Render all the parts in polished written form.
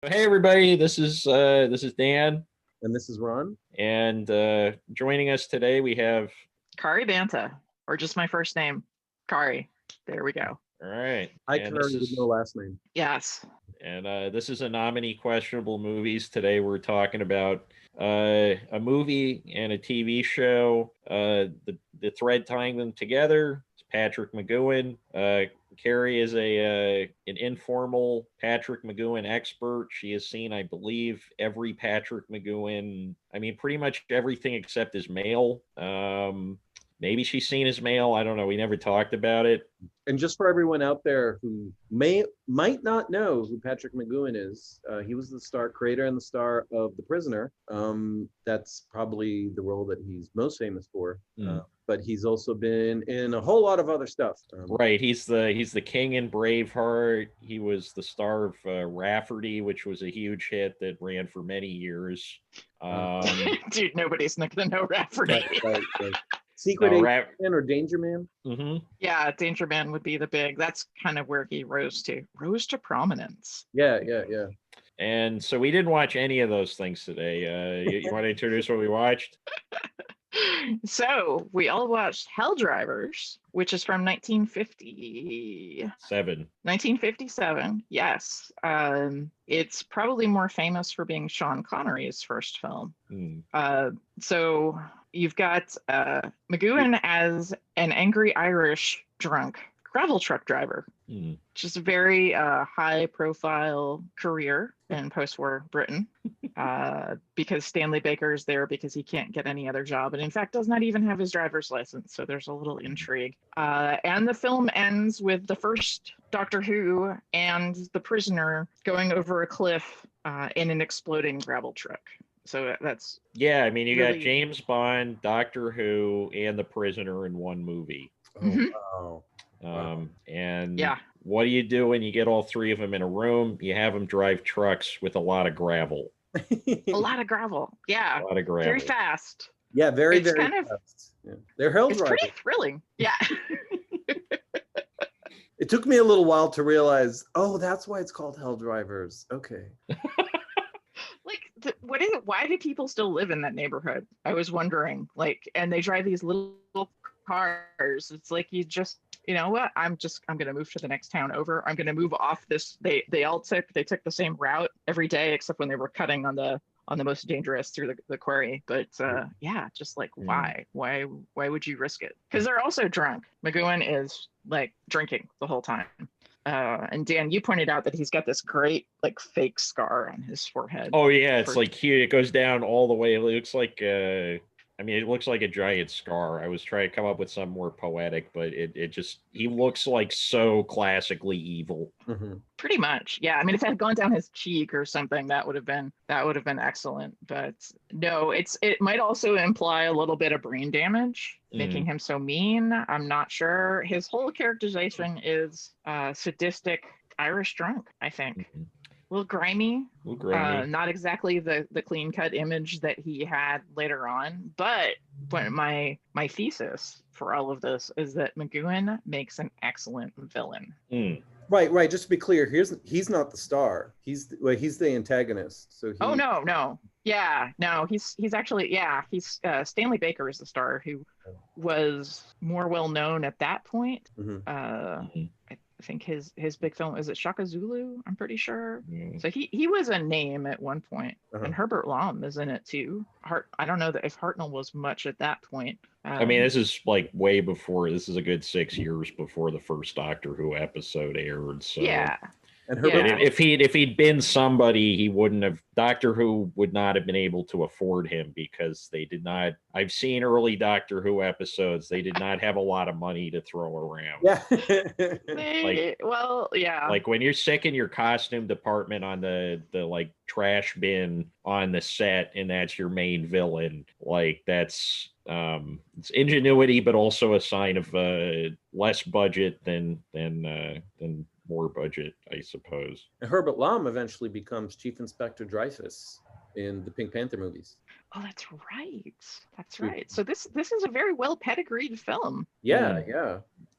Hey everybody, this is Dan, And this is Ron. and joining us today we have. Kari Banta, or just my first name, Kari. There we go. All right, Hi, and Kari with no last name. Yes. this is a nominee questionable movies. Today we're talking about a movie and a TV show. The thread tying them together is Patrick McGoohan. Kari is an informal Patrick McGoohan expert. She has seen, I believe, every Patrick McGoohan. I mean, pretty much everything except his mail. Maybe she's seen his mail. I don't know. We never talked about it. And just for everyone out there who might not know who Patrick McGoohan is, he was the creator and the star of The Prisoner. That's probably the role that he's most famous for. But he's also been in a whole lot of other stuff. Right, he's the king in Braveheart. He was the star of Rafferty, which was a huge hit that ran for many years. Dude, nobody's not gonna know Rafferty. Right. Secret Agent Man or Danger Man? Mm-hmm. Yeah, Danger Man would be the big. That's kind of where he rose to prominence. Yeah. And so we didn't watch any of those things today. You want to introduce what we watched? So we all watched Hell Drivers, which is from 1957. 1957, yes. It's probably more famous for being Sean Connery's first film. So you've got Mcgoon as an angry Irish drunk gravel truck driver. Just a very high-profile career in post-war Britain, because Stanley Baker is there because he can't get any other job, and in fact does not even have his driver's license. So there's a little intrigue. And the film ends with the first Doctor Who and the prisoner going over a cliff in an exploding gravel truck. So that's I mean, you really got James Bond, Doctor Who, and the prisoner in one movie. Oh, wow. And yeah. What do you do when you get all three of them in a room? You have them drive trucks with a lot of gravel. A lot of gravel. Yeah. A lot of gravel. Very fast. Yeah, very It's very kind of- fast. Yeah. They're Hell It's Drivers. pretty thrilling. Yeah. It took me a little while to realize, oh, that's why it's called Hell Drivers. Okay. Like, what is it? Why do people still live in that neighborhood? I was wondering. Like, and they drive these little cars. It's like, you know what? I'm gonna move to the next town over. I'm gonna move off this. They took the same route every day, except when they were cutting on the most dangerous through the quarry. But yeah, just like, why would you risk it? Because they're also drunk. Mcgoon is like drinking the whole time. And Dan, you pointed out that he's got this great like fake scar on his forehead. Oh yeah, it's like here. It goes down all the way. It looks like I mean, it looks like a giant scar. I was trying to come up with something more poetic, but he looks like so classically evil. Pretty much, yeah. I mean, if it had gone down his cheek or something, that would have been excellent. But no, it might also imply a little bit of brain damage, making him so mean. I'm not sure. His whole characterization is sadistic Irish drunk, I think. A little grimy. Not exactly the clean cut image that he had later on. But my thesis for all of this is that Mcgoon makes an excellent villain. Right. Just to be clear, he's not the star. He's the antagonist. So no. Yeah, no. He's actually he's Stanley Baker is the star, who was more well known at that point. I think his big film, is it Shaka Zulu? I'm pretty sure. So he was a name at one point. And Herbert Lom is in it too. I don't know that if Hartnell was much at that point. I mean, this is like way before. This is a good 6 years before the first Doctor Who episode aired. So yeah. And if he'd been somebody, he wouldn't have. Doctor Who would not have been able to afford him because they did not. I've seen early Doctor Who episodes. They did not have a lot of money to throw around. Yeah. Like when you're sick in your costume department on the like trash bin on the set, and that's your main villain. Like that's it's ingenuity, but also a sign of less budget than more budget, I suppose. And Herbert Lom eventually becomes Chief Inspector Dreyfus in the Pink Panther movies. Oh, that's right. So this is a very well pedigreed film. Yeah.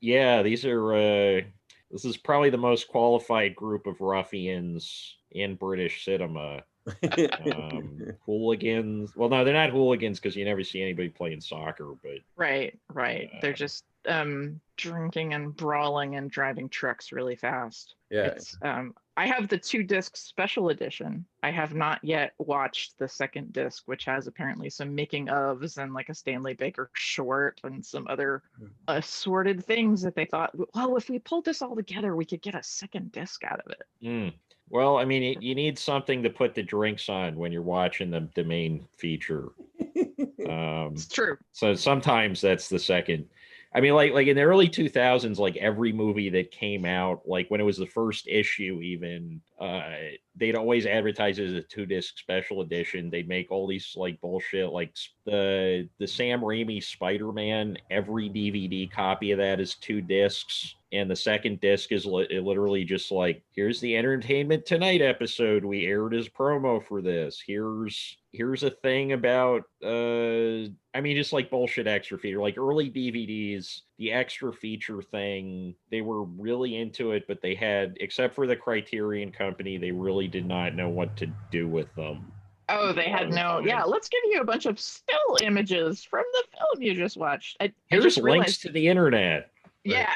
These are this is probably the most qualified group of ruffians in British cinema. Hooligans. Well, no, they're not hooligans because you never see anybody playing soccer. But right. They're just drinking and brawling and driving trucks really fast. Yeah. It's I have the 2-disc special edition. I have not yet watched the second disc, which has apparently some making ofs and like a Stanley Baker short and some other assorted things that they thought, well, if we pulled this all together, we could get a second disc out of it. Well, I mean, you need something to put the drinks on when you're watching the main feature. It's true. So sometimes that's the second. I mean, like in the early 2000s, like every movie that came out, like when it was the first issue, even they'd always advertise it as a 2-disc special edition. They'd make all these like bullshit, like the Sam Raimi Spider-Man. Every DVD copy of that is 2 discs. And the second disc is literally just like, here's the Entertainment Tonight episode we aired as promo for this. Here's a thing about I mean, just like bullshit extra feature. Like early DVDs, the extra feature thing, they were really into it, but they had, except for the Criterion Company, they really did not know what to do with them. Oh, they had no. Yeah, let's give you a bunch of still images from the film you just watched. Here's links to the internet. Yeah.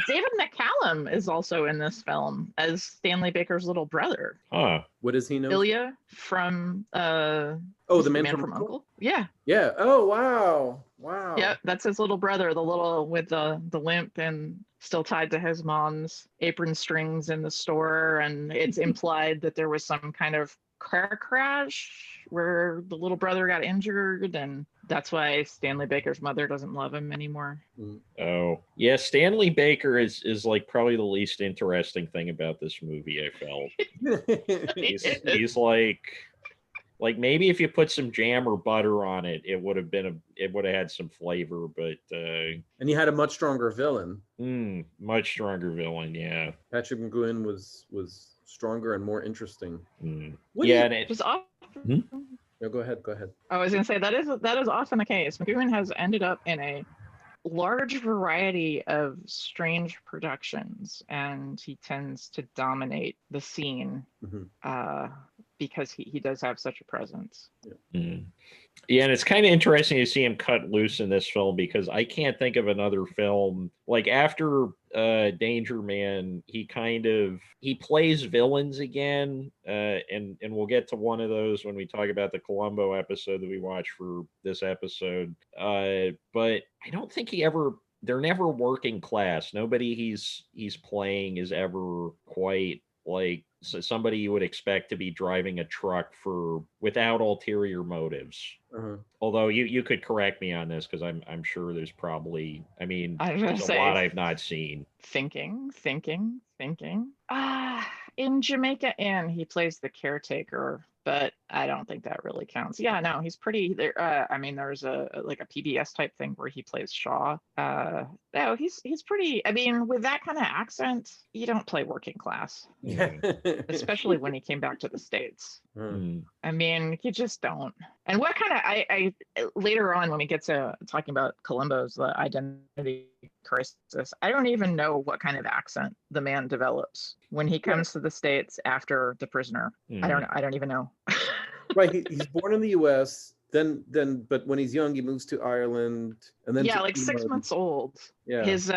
David McCallum is also in this film as Stanley Baker's little brother. What is he known? Ilya from the Man from Uncle. Yeah. Oh, wow. Yeah, that's his little brother, the little with the limp and still tied to his mom's apron strings in the store, and it's implied that there was some kind of car crash where the little brother got injured, and that's why Stanley Baker's mother doesn't love him anymore. Oh, yeah. Stanley Baker is like probably the least interesting thing about this movie, I felt. he's like maybe if you put some jam or butter on it, it would have had some flavor, but and he had a much stronger villain. Much stronger villain, yeah. Patrick McGoohan was stronger and more interesting. And it was often. No, go ahead. I was going to say that is often the case. McGoon has ended up in a large variety of strange productions, and he tends to dominate the scene because he does have such a presence. Yeah, and it's kind of interesting to see him cut loose in this film, because I can't think of another film like after Danger Man. He plays villains again, and we'll get to one of those when we talk about the Columbo episode that we watched for this episode. But I don't think they're never working class. Nobody he's playing is ever quite like somebody you would expect to be driving a truck without ulterior motives. Although you could correct me on this, because I'm sure there's probably, I mean, there's a lot I've not seen. Thinking. In Jamaica Inn, he plays the caretaker, but I don't think that really counts. Yeah, no, he's pretty there. I mean, there's a PBS type thing where he plays Shaw. No, he's pretty. I mean, with that kind of accent, you don't play working class. Yeah. Especially when he came back to the States. I mean, you just don't. And what kind of I later on when we get to talking about Columbo's identity crisis, I don't even know what kind of accent the man develops when he comes to the States after The Prisoner. I don't even know. Right, he's born in the U.S. Then, but when he's young, he moves to Ireland, and then like 6 months old. Yeah, his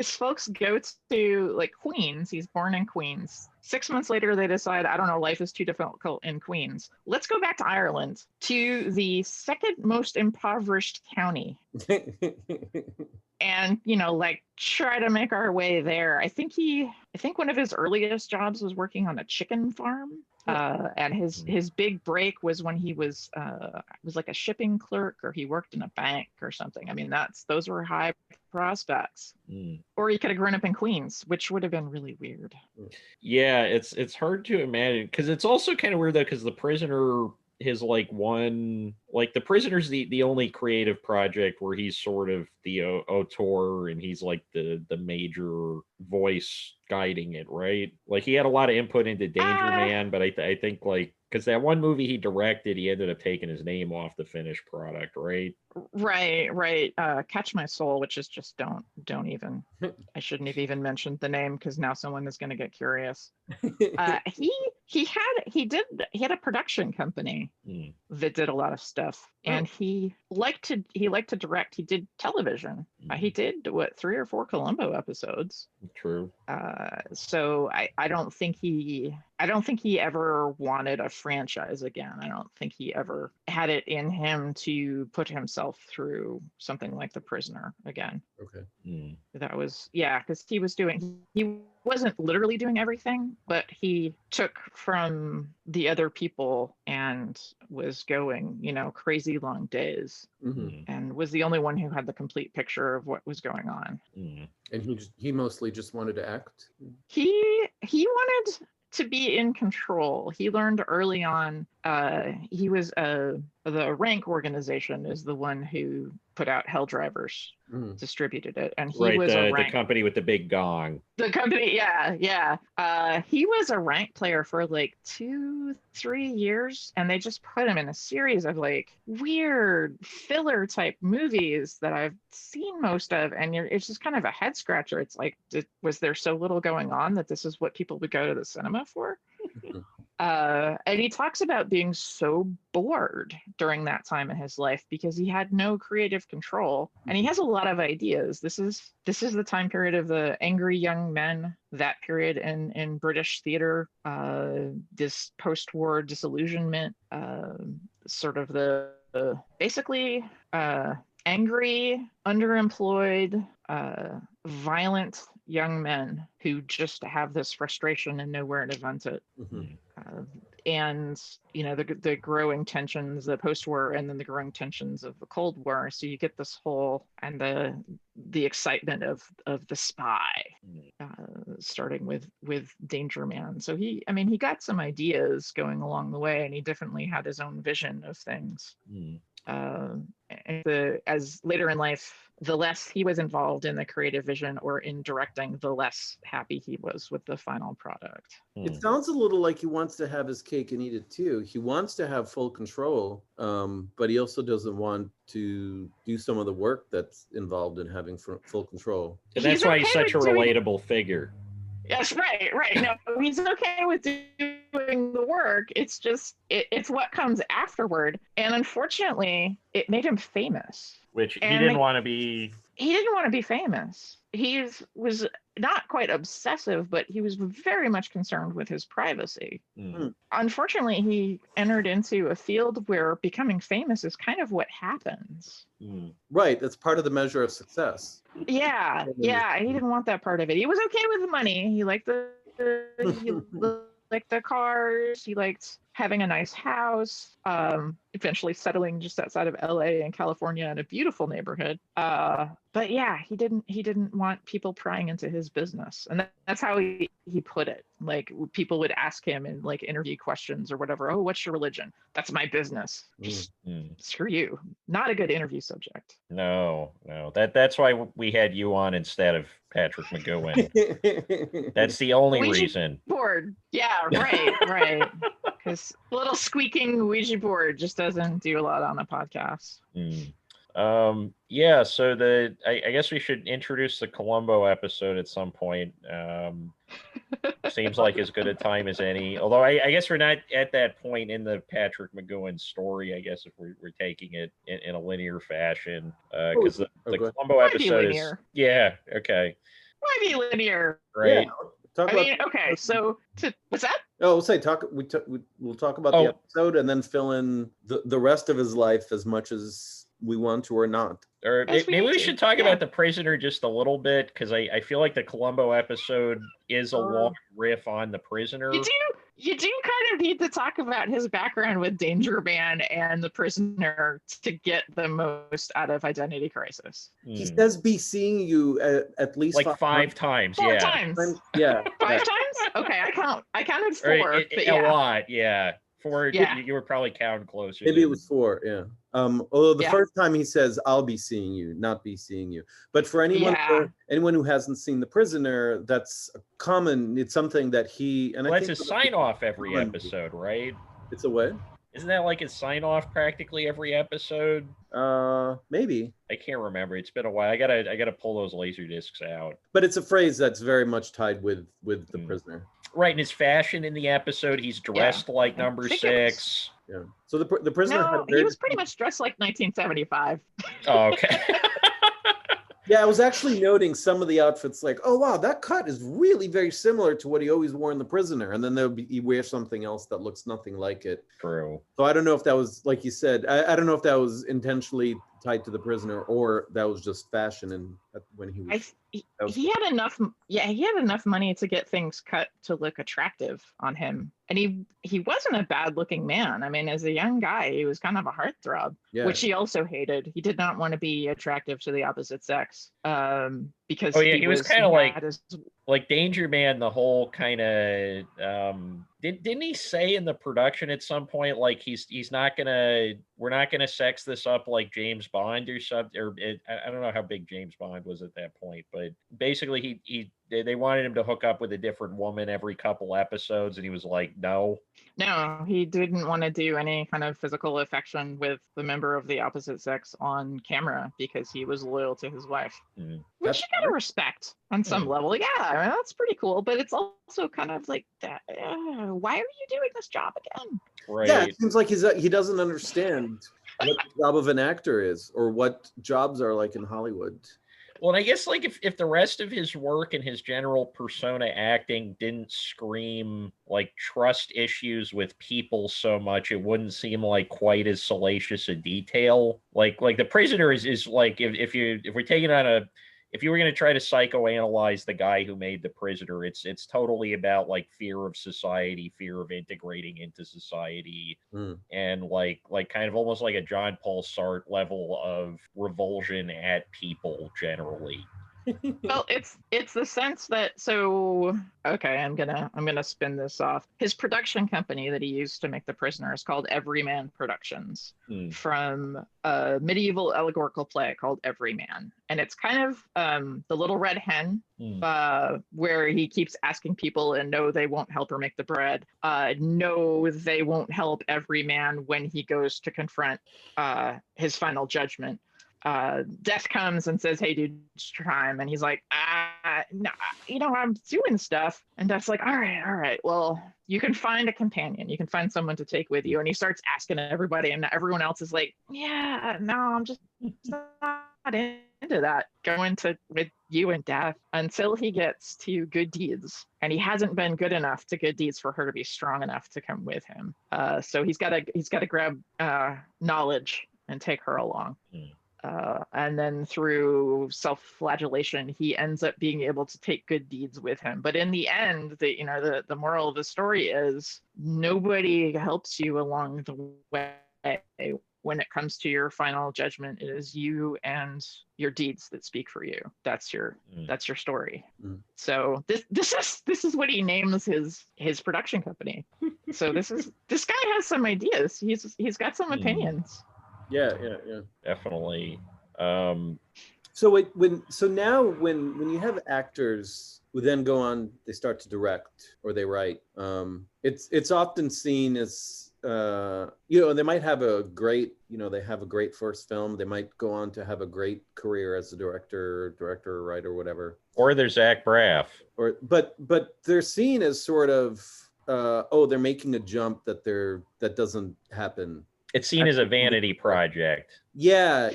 folks go to like Queens. He's born in Queens. 6 months later, they decide, I don't know, life is too difficult in Queens. Let's go back to Ireland, to the second most impoverished county. And, like try to make our way there. I think one of his earliest jobs was working on a chicken farm. And his big break was when he was like a shipping clerk, or he worked in a bank or something. I mean, those were high prospects. Or he could have grown up in Queens, which would have been really weird. Yeah, it's hard to imagine, because it's also kind of weird though, because The Prisoner his like one, like The Prisoner's the only creative project where he's sort of the auteur and he's like the major voice guiding it, right? Like he had a lot of input into Danger Man, but I think like because that one movie he directed, he ended up taking his name off the finished product, right? Right. Catch My Soul, which is just don't even. I shouldn't have even mentioned the name because now someone is going to get curious. He had a production company that did a lot of stuff, and he liked to direct. He did television. He did 3 or 4 Columbo episodes. True. So I don't think he ever wanted a franchise again. I don't think he ever had it in him to put himself through something like The Prisoner again. Okay. That was, because he wasn't literally doing everything, but he took from the other people and was going, crazy long days, and was the only one who had the complete picture of what was going on. And he mostly just wanted to act. He wanted to be in control. He learned early on. He was the Rank organization is the one who put out Hell Drivers, distributed it, and he was a Rank. The company with the big gong. The company, yeah. He was a Rank player for like 2-3 years, and they just put him in a series of like weird filler type movies that I've seen most of, and it's just kind of a head scratcher. It's like, was there so little going on that this is what people would go to the cinema for? And he talks about being so bored during that time in his life because he had no creative control, and he has a lot of ideas. This is the time period of the angry young men, that period in British theater, this post-war disillusionment, sort of the basically angry, underemployed, violent young men who just have this frustration and know where to vent it. And the growing tensions, the post-war, and then the growing tensions of the Cold War. So you get this whole, and the excitement of the spy, starting with Danger Man. So he got some ideas going along the way, and he definitely had his own vision of things. As later in life, the less he was involved in the creative vision or in directing, the less happy he was with the final product. It sounds a little like he wants to have his cake and eat it too. He wants to have full control, but he also doesn't want to do some of the work that's involved in having full control. And that's why he's such a relatable figure. Yes, right. No, he's okay with doing the work. It's just, it's what comes afterward. And unfortunately, it made him famous. Which he didn't want to be. He didn't want to be famous. He was not quite obsessive, but he was very much concerned with his privacy. Unfortunately, he entered into a field where becoming famous is kind of what happens. Right. That's part of the measure of success. Yeah. He didn't want that part of it. He was okay with the money. He liked the cars. He liked having a nice house, eventually settling just outside of LA in California in a beautiful neighborhood. But yeah, he didn't want people prying into his business. And that's how he put it. Like, people would ask him in like interview questions or whatever, "Oh, what's your religion?" "That's my business." Just screw you. Not a good interview subject. No. That's why we had you on instead of Patrick McGoohan. That's the only reason. Board. Yeah, right. Because a little squeaking Ouija board just doesn't do a lot on a podcast. So I guess we should introduce the Columbo episode at some point. Seems like as good a time as any. Although I guess we're not at that point in the Patrick McGoohan story, I guess, if we're taking it in a linear fashion. Because the Columbo episode is... Yeah, okay. Why be linear? Right. Yeah. What's that? We'll talk about the episode and then fill in the rest of his life as much as we want to or not. Or maybe we should talk about The Prisoner just a little bit, because I feel like the Columbo episode is a long riff on The Prisoner. You do kind of need to talk about his background with Danger Man and The Prisoner to get the most out of Identity Crisis. He says be seeing you at least like five times. Four times. Yeah. 5 times? Okay, I counted 4. A lot, yeah. 4, you were probably counting closer. Maybe it was 4, yeah. Although the first time he says, "I'll be seeing you," not "be seeing you." But for anyone who hasn't seen The Prisoner, that's common. It's something that he... That's a sign-off every episode, right? It's a what? Isn't that like his sign off practically every episode? Maybe. I can't remember. It's been a while. I gotta pull those laser discs out. But it's a phrase that's very much tied with the prisoner. Right, and his fashion in the episode, he's dressed like number 6. Yeah. So the prisoner. No, he was pretty much dressed like 1975. Oh, okay. Yeah, I was actually noting some of the outfits, like, oh wow, that cut is really very similar to what he always wore in The Prisoner, and then he wears something else that looks nothing like it. True. So I don't know if that was, like you said, I don't know if that was intentionally tied to The Prisoner or that was just fashion and when he was. He had enough. Yeah, he had enough money to get things cut to look attractive on him, and he wasn't a bad looking man. I mean, as a young guy, he was kind of a heartthrob, which he also hated. He did not want to be attractive to the opposite sex, because he was kind of like Danger Man. The whole kind of didn't he say in the production at some point, like we're not gonna sex this up like James Bond or something, or I don't know how big James Bond was at that point, but basically they wanted him to hook up with a different woman every couple episodes, and he was like, no, he didn't want to do any kind of physical affection with the member of the opposite sex on camera because he was loyal to his wife, which you gotta respect on some level. Yeah, I mean, that's pretty cool, but it's also kind of like that. Why are you doing this job again? Right. Yeah, it seems like he doesn't understand what the job of an actor is or what jobs are like in Hollywood. Well, and I guess like if the rest of his work and his general persona acting didn't scream like trust issues with people so much, it wouldn't seem like quite as salacious a detail. Like The Prisoner is like if we're taking on if you were going to try to psychoanalyze the guy who made The Prisoner, it's totally about like fear of society, fear of integrating into society, and like kind of almost like a John Paul Sartre level of revulsion at people generally. Well, it's the sense that okay, I'm gonna spin this off. His production company that he used to make The Prisoner is called Everyman Productions, from a medieval allegorical play called Everyman, and it's kind of the Little Red Hen, where he keeps asking people, and no, they won't help her make the bread. No, they won't help every man when he goes to confront his final judgment. Death comes and says, hey, dude, it's time. And he's like, no, I'm doing stuff. And Death's like, all right. Well, you can find a companion. You can find someone to take with you. And he starts asking everybody, and everyone else is like, yeah, no, I'm just not into that. Going with you and Death until he gets to good deeds. And he hasn't been good enough to good deeds for her to be strong enough to come with him. So he's got to grab knowledge and take her along. And then through self-flagellation, he ends up being able to take good deeds with him. But in the end, the moral of the story is nobody helps you along the way. When it comes to your final judgment, it is you and your deeds that speak for you. That's your story. So this is what he names his production company. So this guy has some ideas. He's got some opinions. Yeah. Definitely. So now when you have actors who then go on, they start to direct or they write, it's often seen as they might have a great first film. They might go on to have a great career as a director, writer, whatever. Or there's Zach Braff. But they're seen as sort of they're making a jump that doesn't happen. It's seen as a vanity project. Yeah.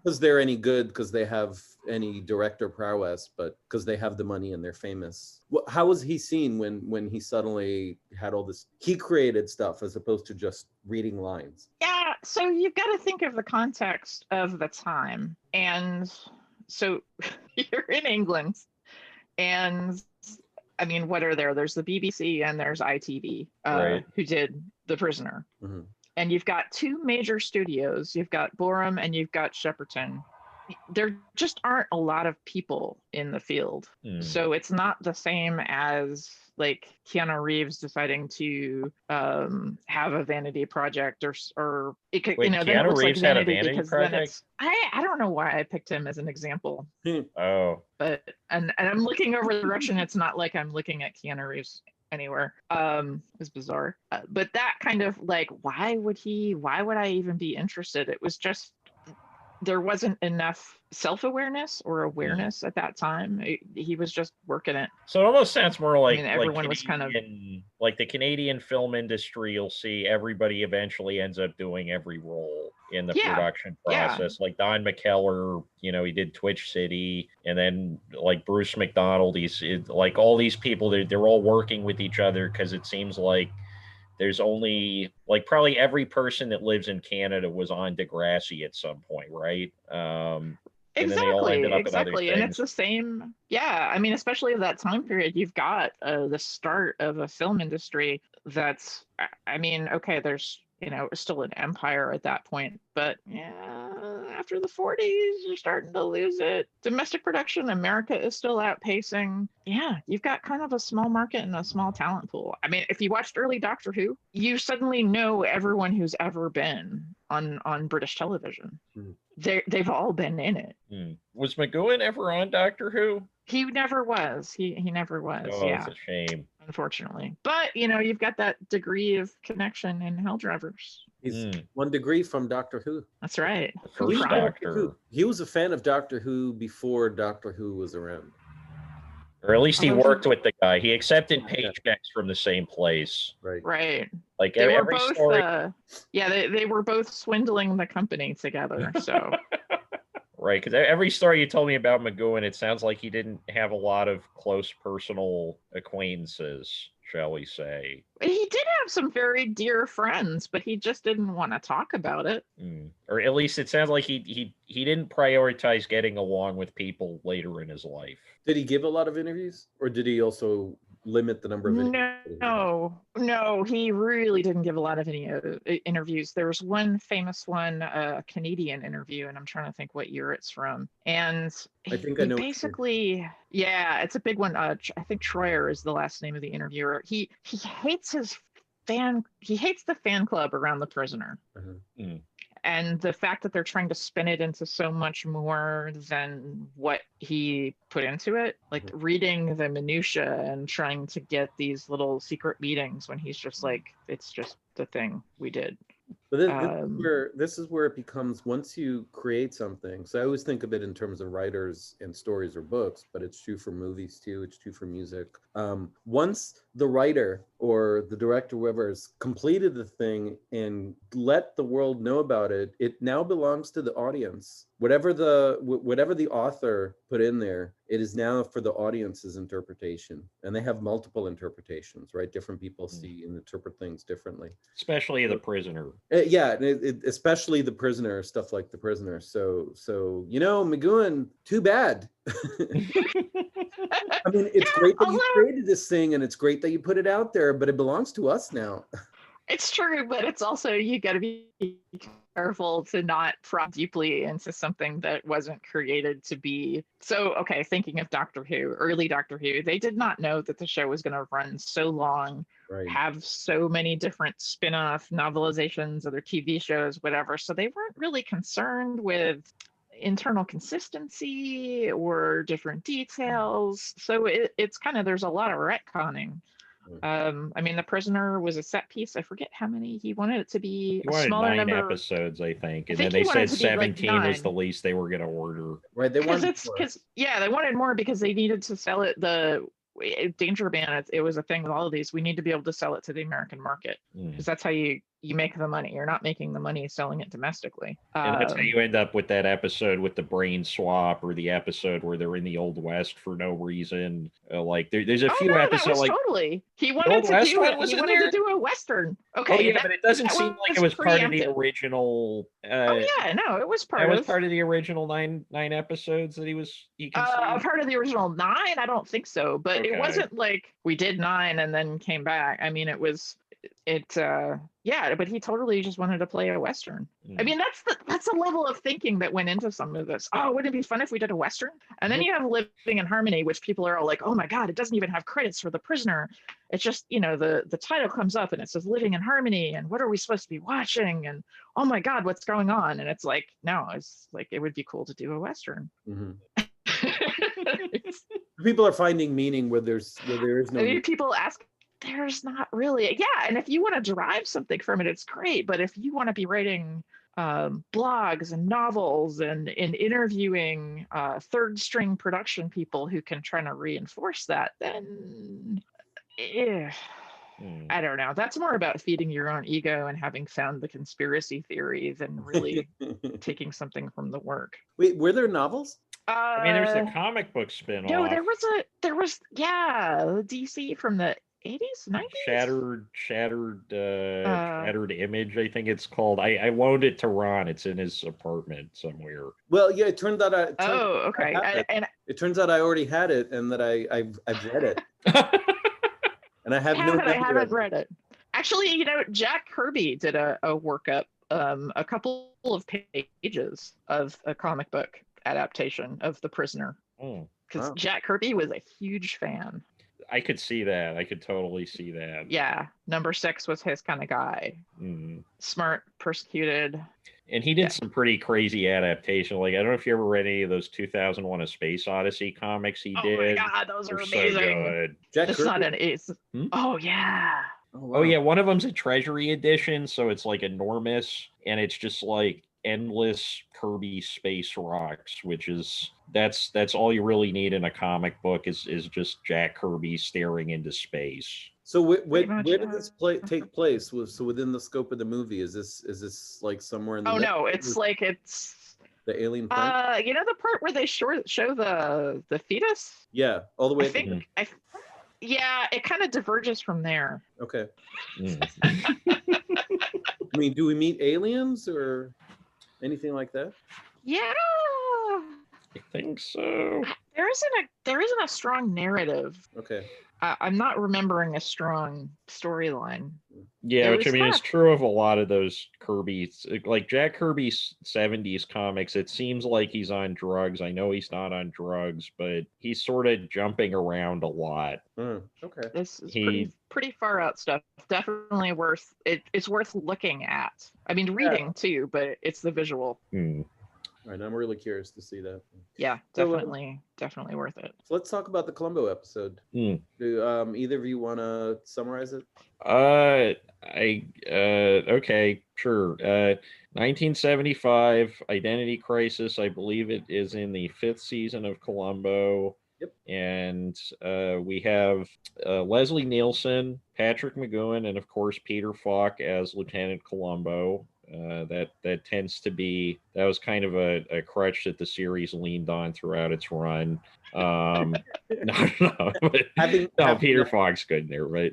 Because they're any good, because they have any director prowess, but because they have the money and they're famous. How was he seen when he suddenly had all this? He created stuff as opposed to just reading lines. Yeah, so you've got to think of the context of the time. And so you're in England, and I mean, what are there? There's the BBC and there's ITV, who did The Prisoner. Mm-hmm. And you've got two major studios. You've got Borum and you've got Shepperton. There just aren't a lot of people in the field. So it's not the same as like Keanu Reeves deciding to have a vanity project or it could, Wait, then Keanu it looks Reeves like had a vanity vanity because then project? I don't know why I picked him as an example. Oh. But and I'm looking over the direction. It's not like I'm looking at Keanu Reeves anywhere. It was bizarre. But that kind of like, why would I even be interested? It was just, there wasn't enough self-awareness or awareness at that time. He was just working it. So it almost sounds more like, everyone was kind of like the Canadian film industry. You'll see everybody eventually ends up doing every role in the production process. Like Don McKellar, he did Twitch City, and then like Bruce McDonald. He's like all these people. They're all working with each other because it seems like there's only like probably every person that lives in Canada was on Degrassi at some point, right? And then they all ended up in other things. And it's the same. Yeah. I mean, especially of that time period, you've got the start of a film industry that's, I mean, okay, there's, still an empire at that point, but after the 40s, you're starting to lose it. Domestic production, America is still outpacing. Yeah, you've got kind of a small market and a small talent pool. I mean, if you watched early Doctor Who, you suddenly know everyone who's ever been on British television. They've all been in it. Was McGoon ever on Doctor Who? He never was. He never was. Oh, it's a shame. Unfortunately. But, you've got that degree of connection in Helldrivers. He's 1 degree from Doctor Who. That's right. First Doctor. He was a fan of Doctor Who before Doctor Who was around. Or at least he worked with the guy. He accepted paychecks from the same place. Right. Like they every were both, story. They were both swindling the company together. So. Right, because every story you told me about McGoon, it sounds like he didn't have a lot of close personal acquaintances, shall we say. He did have some very dear friends, but he just didn't want to talk about it. Or at least it sounds like he didn't prioritize getting along with people later in his life. Did he give a lot of interviews, or did he also limit the number of interviews? No, he really didn't give a lot of interviews. There was one famous one, a Canadian interview, and I'm trying to think what year it's from. And I think I know. Basically, it's a big one. I think Troyer is the last name of the interviewer. He hates the fan club around the prisoner. And the fact that they're trying to spin it into so much more than what he put into it, like reading the minutia and trying to get these little secret meetings when he's just like, it's just the thing we did. But this is where it becomes, once you create something. So I always think of it in terms of writers and stories or books, but it's true for movies too. It's true for music. Once the writer or the director, whoever, has completed the thing and let the world know about it, it now belongs to the audience. Whatever the author put in there, it is now for the audience's interpretation. And they have multiple interpretations, right? Different people see and interpret things differently. Especially The Prisoner. Especially The Prisoner, stuff like The Prisoner. So McGoon, too bad. I mean, it's great that you created this thing, and it's great that you put it out there, but it belongs to us now. It's true, but it's also, you got to be careful to not prod deeply into something that wasn't created to be. So, okay, thinking of Doctor Who, early Doctor Who, they did not know that the show was going to run so long, have so many different spin-off novelizations, other TV shows, whatever. So they weren't really concerned with internal consistency or different details. So it's kind of, there's a lot of retconning. I mean, The Prisoner was a set piece. I forget how many he wanted it to be. He wanted 9 episodes, I think, and then they said 17 was the least they were going to order. Right? They wanted they wanted more because they needed to sell it. The Danger Man, it was a thing with all of these. We need to be able to sell it to the American market because that's how you make the money. You're not making the money selling it domestically. And that's how you end up with that episode with the brain swap, or the episode where they're in the Old West for no reason. There's a few episodes totally. He wanted to do a Western. Okay. But it doesn't seem like it was part of the original. It was part of. Was part of the original nine episodes that he part of the original 9. I don't think so, but it wasn't like we did 9 and then came back. I mean, but he totally just wanted to play a Western. I mean, that's a level of thinking that went into some of this. Oh, wouldn't it be fun if we did a Western? And then you have Living in Harmony, which people are all like, oh my God, it doesn't even have credits for The Prisoner. It's just, the title comes up and it says Living in Harmony, and what are we supposed to be watching? And oh my God, what's going on? And it's like, no, it's like, it would be cool to do a Western. People are finding meaning where there is no meaning. People ask there's not really. Yeah, and if you want to derive something from it, it's great. But if you want to be writing blogs and novels and interviewing third string production people who can try to reinforce that, then I don't know. That's more about feeding your own ego and having found the conspiracy theories and really taking something from the work. Wait, were there novels? I mean, there's the comic book spin-off. No, there was DC from the 80s, 90s? Shattered Image, I think it's called. I loaned it to Ron. It's in his apartment somewhere. Well, yeah, it turned out it turns out I already had it and that I've read it. And I haven't read it. Actually, Jack Kirby did a workup, a couple of pages of a comic book adaptation of The Prisoner. Because Jack Kirby was a huge fan. I could see that. I could totally see that. Yeah. Number 6 was his kind of guy. Smart, persecuted. And he did some pretty crazy adaptation. Like, I don't know if you ever read any of those 2001: A Space Odyssey comics he did. Oh my God, those are amazing. So good. It's not an ace. Oh, yeah. Oh, yeah. One of them's a Treasury edition, so it's like enormous. And it's just like endless Kirby space rocks, which is that's all you really need in a comic book is just Jack Kirby staring into space. So where did this take place? So within the scope of the movie, is this like somewhere in the? Oh no, it's the alien planet. The part where they show the fetus. Yeah, all the way. Yeah, it kind of diverges from there. Okay. I mean, do we meet aliens or anything like that? Yeah, I think so. There isn't a strong narrative. Okay. I'm not remembering a strong storyline. Yeah, which I mean is true of a lot of those Kirby's, like Jack Kirby's 70s comics. It seems like he's on drugs. I know he's not on drugs, but he's sort of jumping around a lot. Okay. This is pretty far out stuff. Definitely worth it. It's worth looking at. I mean, reading too, but it's the visual. All right, I'm really curious to see that. Yeah, definitely worth it. So let's talk about the Columbo episode. Do either of you want to summarize it? Okay, sure. 1975 Identity Crisis. I believe it is in the 5th season of Columbo. Yep. And we have Leslie Nielsen, Patrick McGoon, and of course Peter Falk as Lieutenant Columbo. That tends to be, that was kind of a crutch that the series leaned on throughout its run. Peter Falk's good in there, but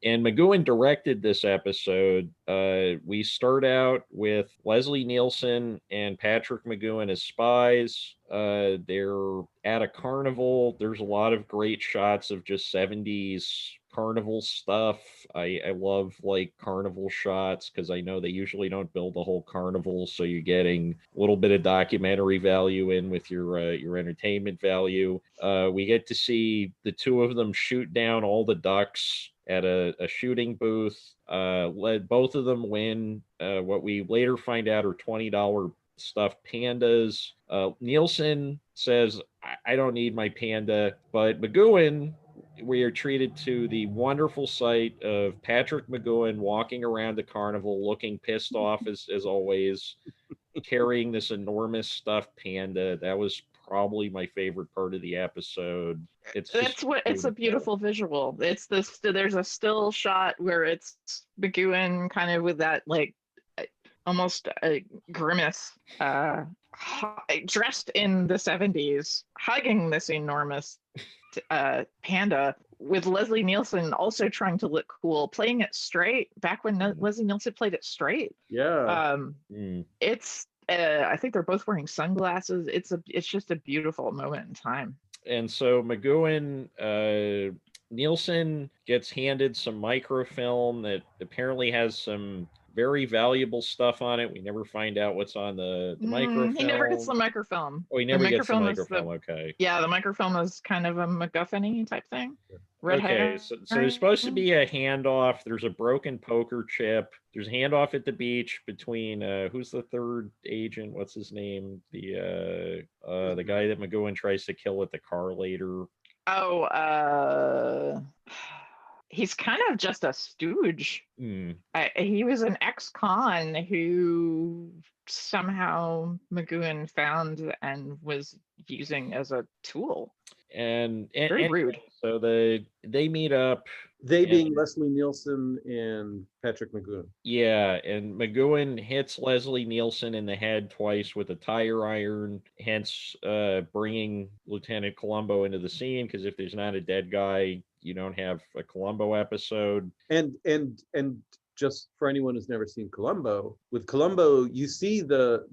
and McGoon directed this episode. We start out with Leslie Nielsen and Patrick McGoon as spies. They're at a carnival. There's a lot of great shots of just 70s carnival stuff. I love like carnival shots because I know they usually don't build a whole carnival, so you're getting a little bit of documentary value in with your entertainment value. We get to see the two of them shoot down all the ducks at a shooting booth. Both of them win what we later find out are $20 stuffed pandas. Nielsen says, I don't need my panda, but McGoon, we are treated to the wonderful sight of Patrick McGoon walking around the carnival looking pissed off as always, carrying this enormous stuffed panda. That was probably my favorite part of the episode. It's a beautiful visual. There's a still shot where it's McGoon kind of with that like almost a grimace, dressed in the 70s, hugging this enormous panda, with Leslie Nielsen also trying to look cool, playing it straight back when Leslie Nielsen played it straight. It's I think they're both wearing sunglasses. It's just a beautiful moment in time. And so McGoon, Nielsen gets handed some microfilm that apparently has some very valuable stuff on it. We never find out what's on the microfilm. He never gets the microfilm. Oh, he never gets the microfilm. Okay. Yeah, the microfilm is kind of a MacGuffin-y type thing. So there's supposed to be a handoff. There's a broken poker chip. There's a handoff at the beach between who's the third agent? What's his name? The guy that McGoon tries to kill with the car later. he's kind of just a stooge. Mm. He was an ex-con who somehow Mcgoon found and was using as a tool. And very rude. So they meet up. They being Leslie Nielsen and Patrick McGoon. Yeah, and McGoon hits Leslie Nielsen in the head twice with a tire iron, hence bringing Lieutenant Columbo into the scene, because if there's not a dead guy, you don't have a Columbo episode. And just for anyone who's never seen Columbo, with Columbo, you see the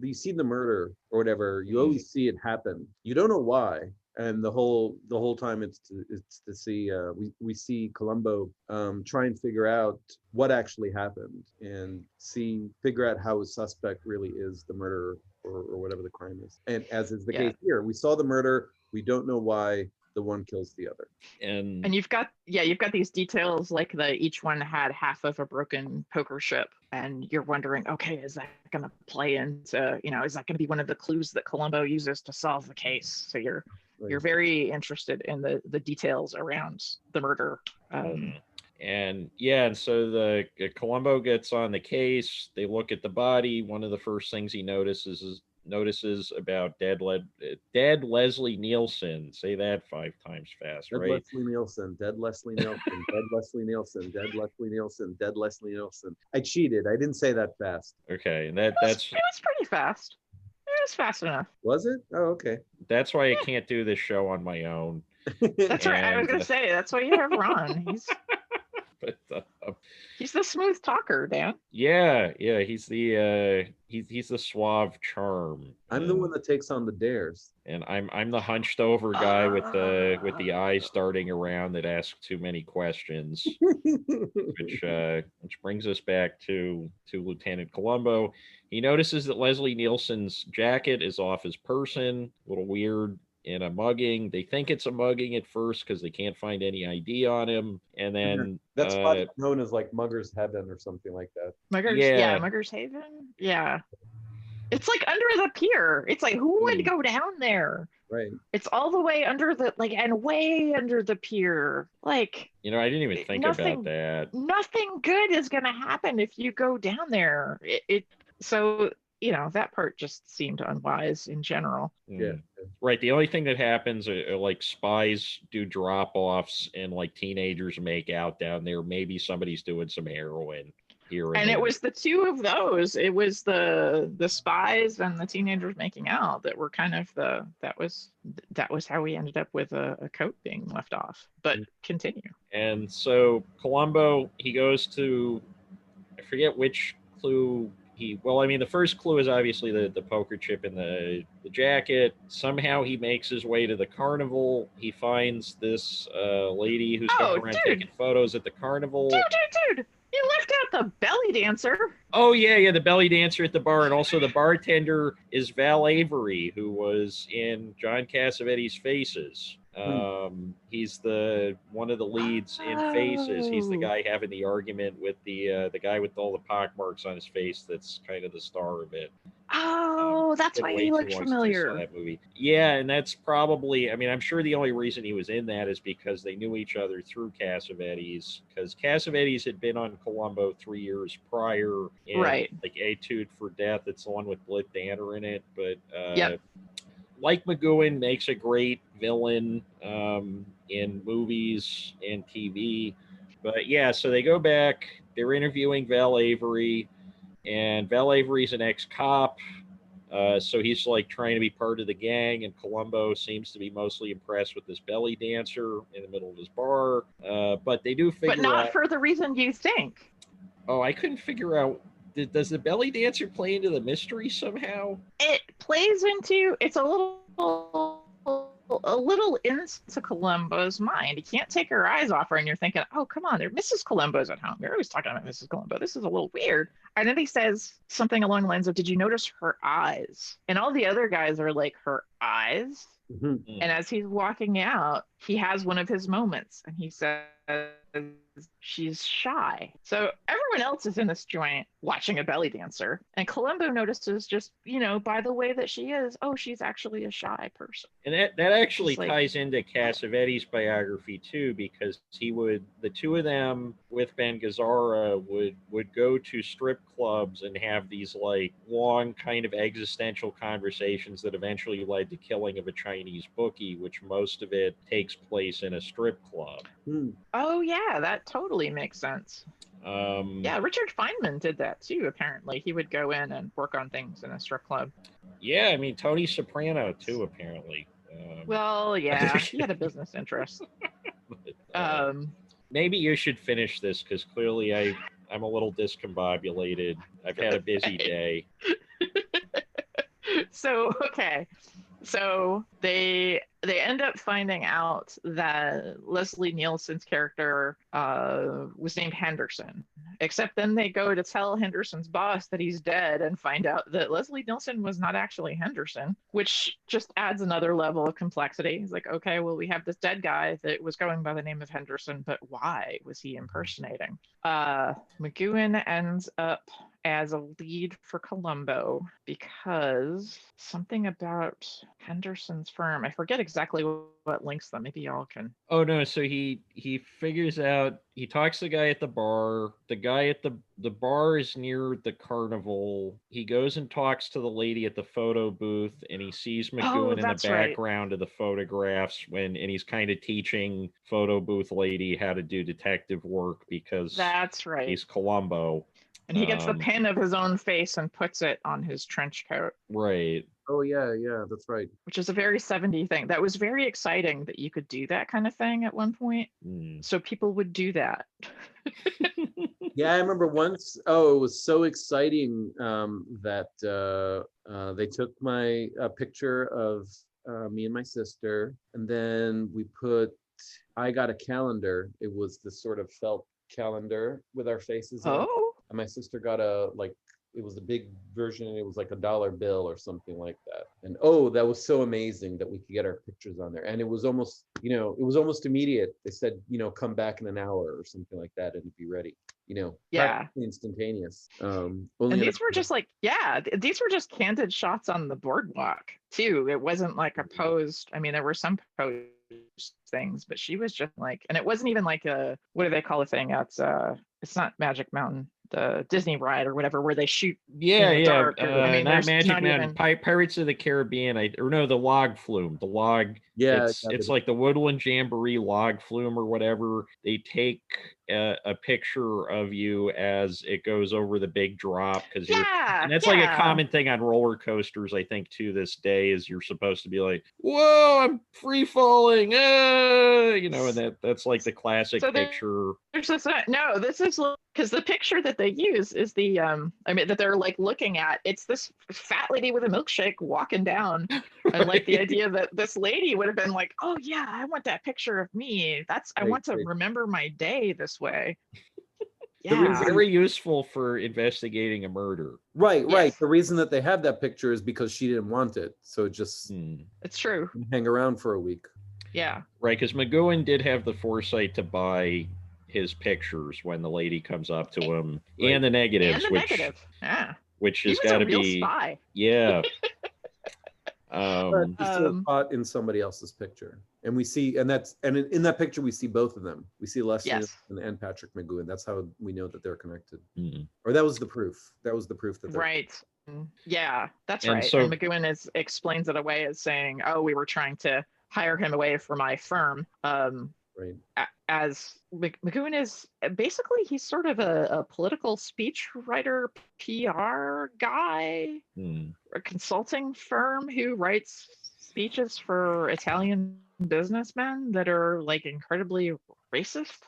murder or whatever. You always see it happen. You don't know why. And the whole time it's to see we see Columbo try and figure out what actually happened and figure out how a suspect really is the murderer or whatever the crime is. And as is the case here, we saw the murder. We don't know why the one kills the other. And you've got these details like each one had half of a broken poker chip, and you're wondering, okay, is that going to play into, is that going to be one of the clues that Columbo uses to solve the case? So you're very interested in the details around the murder. And so the Columbo gets on the case. They look at the body. One of the first things he notices about dead Leslie Nielsen. Say that 5 times fast, right? Leslie Nielsen, dead Leslie Nielsen, dead Leslie Nielsen, dead Leslie Nielsen, dead Leslie Nielsen. I cheated. I didn't say that fast. Okay, and it was pretty fast. It was fast enough. Was it? Oh, okay. That's why I can't do this show on my own. That's right. I was going to say, that's why you have Ron. He's the smooth talker, Dan. Yeah, he's the suave charm. I'm the one that takes on the dares, and I'm the hunched over guy with the eyes darting around that asks too many questions. which brings us back to Lieutenant Columbo. He notices that Leslie Nielsen's jacket is off his person, a little weird. In a mugging, they think it's a mugging at first because they can't find any ID on him, and then that's known as like Mugger's Heaven or something like that. Mugger's Haven. Yeah, it's like under the pier. It's like, who would go down there? Right. It's all the way under and way under the pier. Like, I didn't even think about that. Nothing good is gonna happen if you go down there. So. That part just seemed unwise in general. Yeah. Right. The only thing that happens are like spies do drop-offs and like teenagers make out down there. Maybe somebody's doing some heroin here. And it was the two of those. It was the spies and the teenagers making out that were kind of that was how we ended up with a coat being left off. But continue. And so Columbo, he goes to, I forget which clue. The first clue is obviously the poker chip in the jacket. Somehow he makes his way to the carnival. He finds this lady who's going around taking photos at the carnival. Dude, you left out the belly dancer. Oh, yeah, the belly dancer at the bar. And also the bartender is Val Avery, who was in John Cassavetes' Faces. He's one of the leads in Faces. He's the guy having the argument with the guy with all the pockmarks on his face. That's kind of the star of it. Oh, that's why he looked familiar. That movie. Yeah, and that's probably. I'm sure the only reason he was in that is because they knew each other through Cassavetes. Because Cassavetes had been on Columbo 3 years prior. Right. Like Etude for Death. It's the one with Blit Danner in it, but. Yep. Like McGoon makes a great villain in movies and TV. But so they go back, they're interviewing Val Avery, and Val Avery's an ex-cop. So he's like trying to be part of the gang, and Columbo seems to be mostly impressed with this belly dancer in the middle of his bar. But they do figure out... But not for the reason you think. Oh, I couldn't figure out... Does the belly dancer play into the mystery somehow? It plays into, it's a little into Columbo's mind. He can't take her eyes off her, and you're thinking, oh, come on, Mrs. Columbo's at home. They're always talking about Mrs. Columbo. This is a little weird. And then he says something along the lines of, did you notice her eyes? And all the other guys are like, her eyes? Mm-hmm. And as he's walking out, he has one of his moments, and he says, she's shy. So everyone else is in this joint watching a belly dancer. And Columbo notices just, by the way that she is, oh, she's actually a shy person. And that actually It's like- ties into Cassavetes' biography too, because the two of them with Ben Gazzara would go to strip clubs and have these like long kind of existential conversations that eventually led to killing of a Chinese bookie, which most of it takes place in a strip club. Oh yeah, that totally makes sense. Yeah, Richard Feynman did that too, apparently. He would go in and work on things in a strip club. Yeah, I mean, Tony Soprano too, apparently. Well, yeah, he had a business interest. But, maybe you should finish this, because clearly I'm a little discombobulated. I've had a busy day. So, okay. So they end up finding out that Leslie Nielsen's character was named Henderson. Except then they go to tell Henderson's boss that he's dead and find out that Leslie Nielsen was not actually Henderson, which just adds another level of complexity. He's like, okay, well, we have this dead guy that was going by the name of Henderson, but why was he impersonating? Mcgoon ends up as a lead for Columbo because something about Henderson's firm, I forget exactly what links them. Maybe y'all can. Oh no, so he figures out, he talks to the guy at the bar. The guy at the bar is near the carnival. He goes and talks to the lady at the photo booth, and he sees Mcgoon in the background of the photographs and he's kind of teaching photo booth lady how to do detective work, because that's right, he's Columbo. And he gets the pin of his own face and puts it on his trench coat. Right. Oh, yeah, that's right. Which is a very 70s thing. That was very exciting that you could do that kind of thing at one point. So people would do that. Yeah, I remember once, it was so exciting that they took my picture of me and my sister, and then I got a calendar. It was this sort of felt calendar with our faces in it. And my sister got it was a big version, and it was like $1 bill or something like that. And that was so amazing that we could get our pictures on there. And it was almost, immediate. They said, come back in an hour or something like that, and be ready. Practically instantaneous. And these were just these were just candid shots on the boardwalk too. It wasn't like a posed. I mean, there were some posed things, but she was just like, and it wasn't even like what do they call the thing? It's not Magic Mountain, the Disney ride or whatever, where they shoot. Dark, not Magic Mountain, Pirates of the Caribbean, the log flume. The log. Yeah, it's like the Woodland Jamboree log flume or whatever. They take a picture of you as it goes over the big drop, and that's like a common thing on roller coasters, I think, to this day, is you're supposed to be like, whoa, I'm free falling, and that's like the classic picture. This is because the picture that they use is that they're like looking at, it's this fat lady with a milkshake walking down. And like the idea that this lady would have been like, oh yeah, I want that picture of me. I want to remember my day this way. Yeah, very useful for investigating a murder. Right. The reason that they have that picture is because she didn't want it, so it just it's true. Hang around for a week. Yeah, right. Because McGoon did have the foresight to buy his pictures when the lady comes up to him, and the negatives, which has got to be spy. Yeah. Caught in somebody else's picture, and we see, and in that picture we see both of them. We see Leslie and Patrick McGoon. That's how we know that they're connected. Or that was the proof. That was the proof that they're right. Yeah, that's right. So, and McGoon explains it away as saying, "Oh, we were trying to hire him away for my firm." Right. As Mcgoon is basically, he's sort of a political speech writer, PR guy, a consulting firm who writes speeches for Italian businessmen that are like incredibly racist.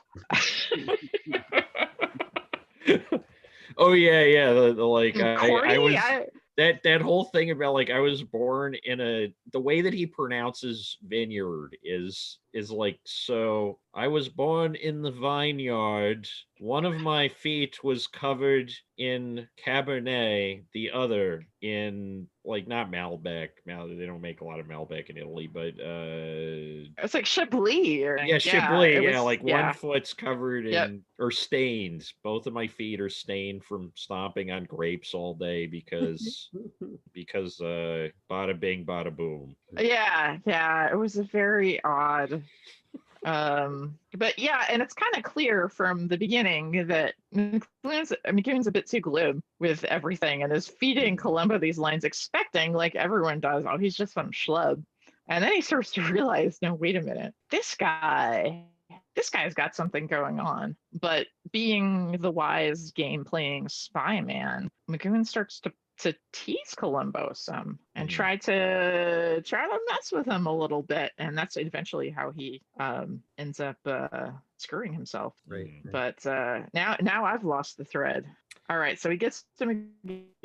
Oh yeah. I was that whole thing about like I was born in the way that he pronounces vineyard is is like, so I was born in the vineyard. One of my feet was covered in Cabernet, the other in like not Malbec. They don't make a lot of Malbec in Italy, but it's like Chablis. yeah, Chablis. It Yeah, was, like one foot's covered Yep. in or stains. Both of my feet are stained from stomping on grapes all day because bada bing, bada boom. Yeah. It was a very odd. But yeah, and it's kind of clear from the beginning that McGoon's a bit too glib with everything and is feeding Columbo these lines, expecting, like everyone does, oh, he's just some schlub. And then he starts to realize, no, wait a minute, this guy's got something going on. But being the wise game playing spy man, McGoon starts to tease Columbo some and try to mess with him a little bit, and that's eventually how he ends up screwing himself. Right. But now I've lost the thread. All right, so he gets to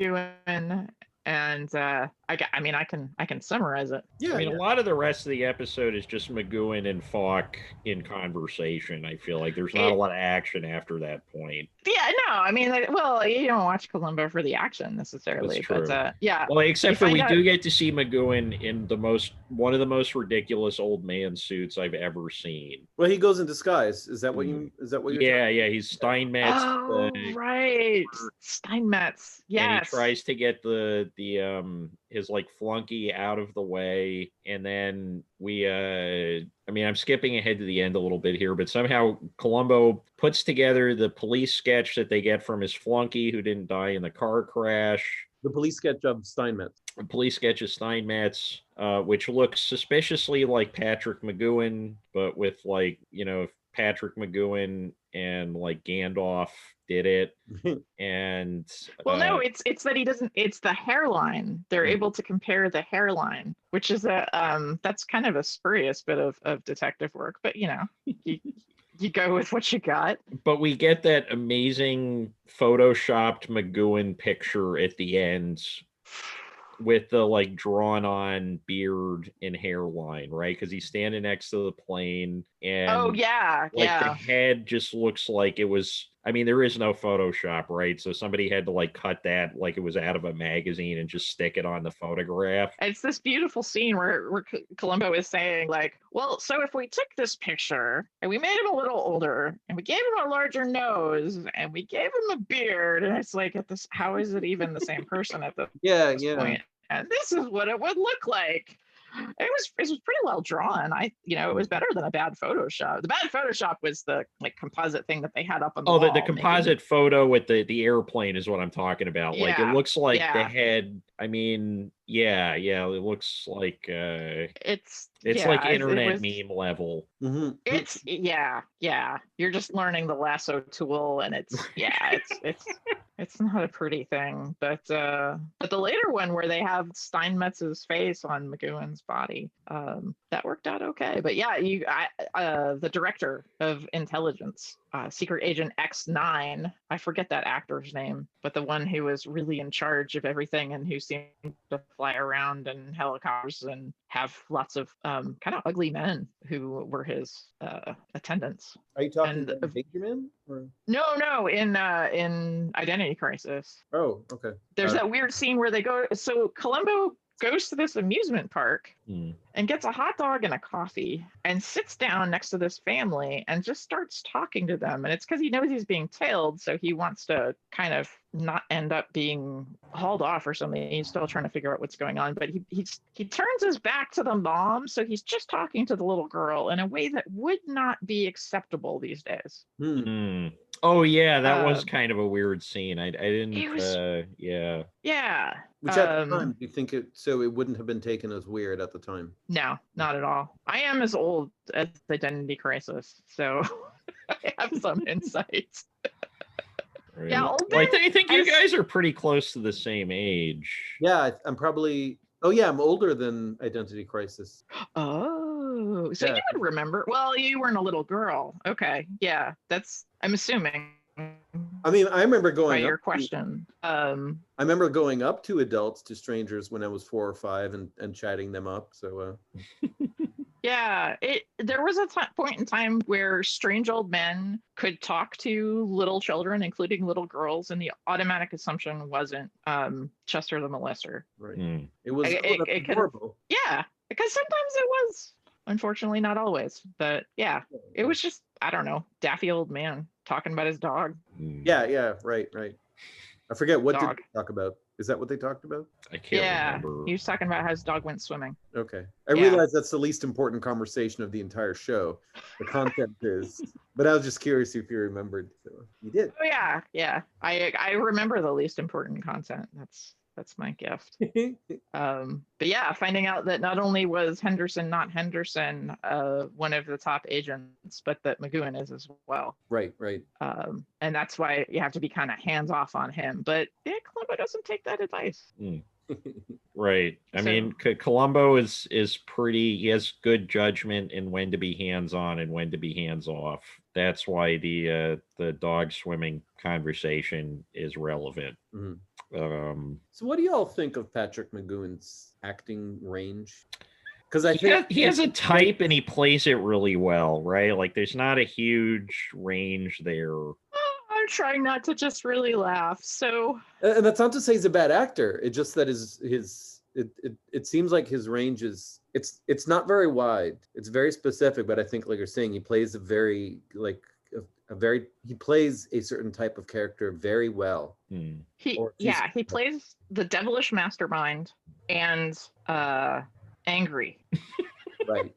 McGoon, and I can summarize it. Yeah, I mean, a lot of the rest of the episode is just McGoon and Falk in conversation. I feel like there's not a lot of action after that point. Yeah, no, I mean, well, you don't watch Columbo for the action necessarily. That's true. But yeah. Well, except for we do get to see McGoon in one of the most ridiculous old man suits I've ever seen. Well, he goes in disguise. Is that what you're Yeah, he's Steinmetz. Oh, right. Steinmetz. Yes. And he tries to get his like flunky out of the way, and then I'm skipping ahead to the end a little bit here, but somehow Columbo puts together the police sketch that they get from his flunky who didn't die in the car crash. The police sketch of Steinmetz. A police sketch of Steinmetz, which looks suspiciously like Patrick McGoohan, but with like, if Patrick McGoohan and like Gandalf did it. And no, it's that he doesn't, it's the hairline. They're able to compare the hairline, which is that's kind of a spurious bit of detective work, but you go with what you got. But we get that amazing photoshopped McGoohan picture at the end with the like drawn on beard and hairline, right? Because he's standing next to the plane, and the head just looks like it was. I mean, there is no Photoshop, right? So somebody had to like cut that like it was out of a magazine and just stick it on the photograph. It's this beautiful scene where Columbo is saying like, well, so if we took this picture and we made him a little older and we gave him a larger nose and we gave him a beard, and it's like how is it even the same person at this point? And this is what it would look like. It was pretty well drawn. It was better than a bad Photoshop. The bad Photoshop was the like composite thing that they had up on the wall. The composite photo with the airplane is what I'm talking about. Like it looks like the head. I mean, it looks like it's like internet meme level. Mm-hmm. It's you're just learning the lasso tool, and it's not a pretty thing. But the later one where they have Steinmetz's face on McGoon's body, that worked out okay. But the director of intelligence, Secret Agent X9, I forget that actor's name, but the one who was really in charge of everything and who seemed to fly around in helicopters and have lots of kind of ugly men who were his attendants. Are you talking about Benjamin? Or? No, in Identity Crisis. Oh, okay. There's that weird scene where they go. So Columbo goes to this amusement park and gets a hot dog and a coffee and sits down next to this family and just starts talking to them. And it's because he knows he's being tailed, so he wants to kind of not end up being hauled off or something. He's still trying to figure out what's going on, but he turns his back to the mom, so he's just talking to the little girl in a way that would not be acceptable these days. Oh yeah, that was kind of a weird scene. I didn't. Yeah. Which at the time, do you think it wouldn't have been taken as weird at the time? No, not at all. I am as old as Identity Crisis, so I have some insight. Right. Yeah, I think you guys are pretty close to the same age. Yeah, I'm probably. Oh yeah, I'm older than Identity Crisis. Oh, so you would remember? Well, you weren't a little girl. Okay, yeah, I'm assuming. I mean, I remember going. By your question. I remember going up to adults, to strangers when I was 4 or 5, and chatting them up. So. Yeah, there was a point in time where strange old men could talk to little children, including little girls, and the automatic assumption wasn't Chester the molester. Right. Mm. It was that's adorable. Yeah, because sometimes it was. Unfortunately, not always. But yeah, it was just, I don't know, daffy old man talking about his dog. Yeah, right. I forget what Dog. did they talk about. Is that what they talked about? I can't remember. He was talking about how his dog went swimming. Okay. I realize that's the least important conversation of the entire show. The content is, but I was just curious if you remembered. So you did. Oh yeah. I remember the least important content. That's my gift. But yeah, finding out that not only was Henderson not Henderson one of the top agents, but that McGoon is as well. Right. And that's why you have to be kind of hands off on him. But yeah, Columbo doesn't take that advice. Right. I mean, Columbo is pretty. He has good judgment in when to be hands on and when to be hands off. That's why the dog swimming conversation is relevant. So what do y'all think of Patrick McGoon's acting range? Because I think he has a type and he plays it really well, right? Like there's not a huge range there. I'm trying not to just really laugh. So, and that's not to say he's a bad actor. It's just that it seems like his range is it's not very wide. It's very specific, but I think like you're saying, he plays he plays a certain type of character very well. He plays the devilish mastermind and angry. Right.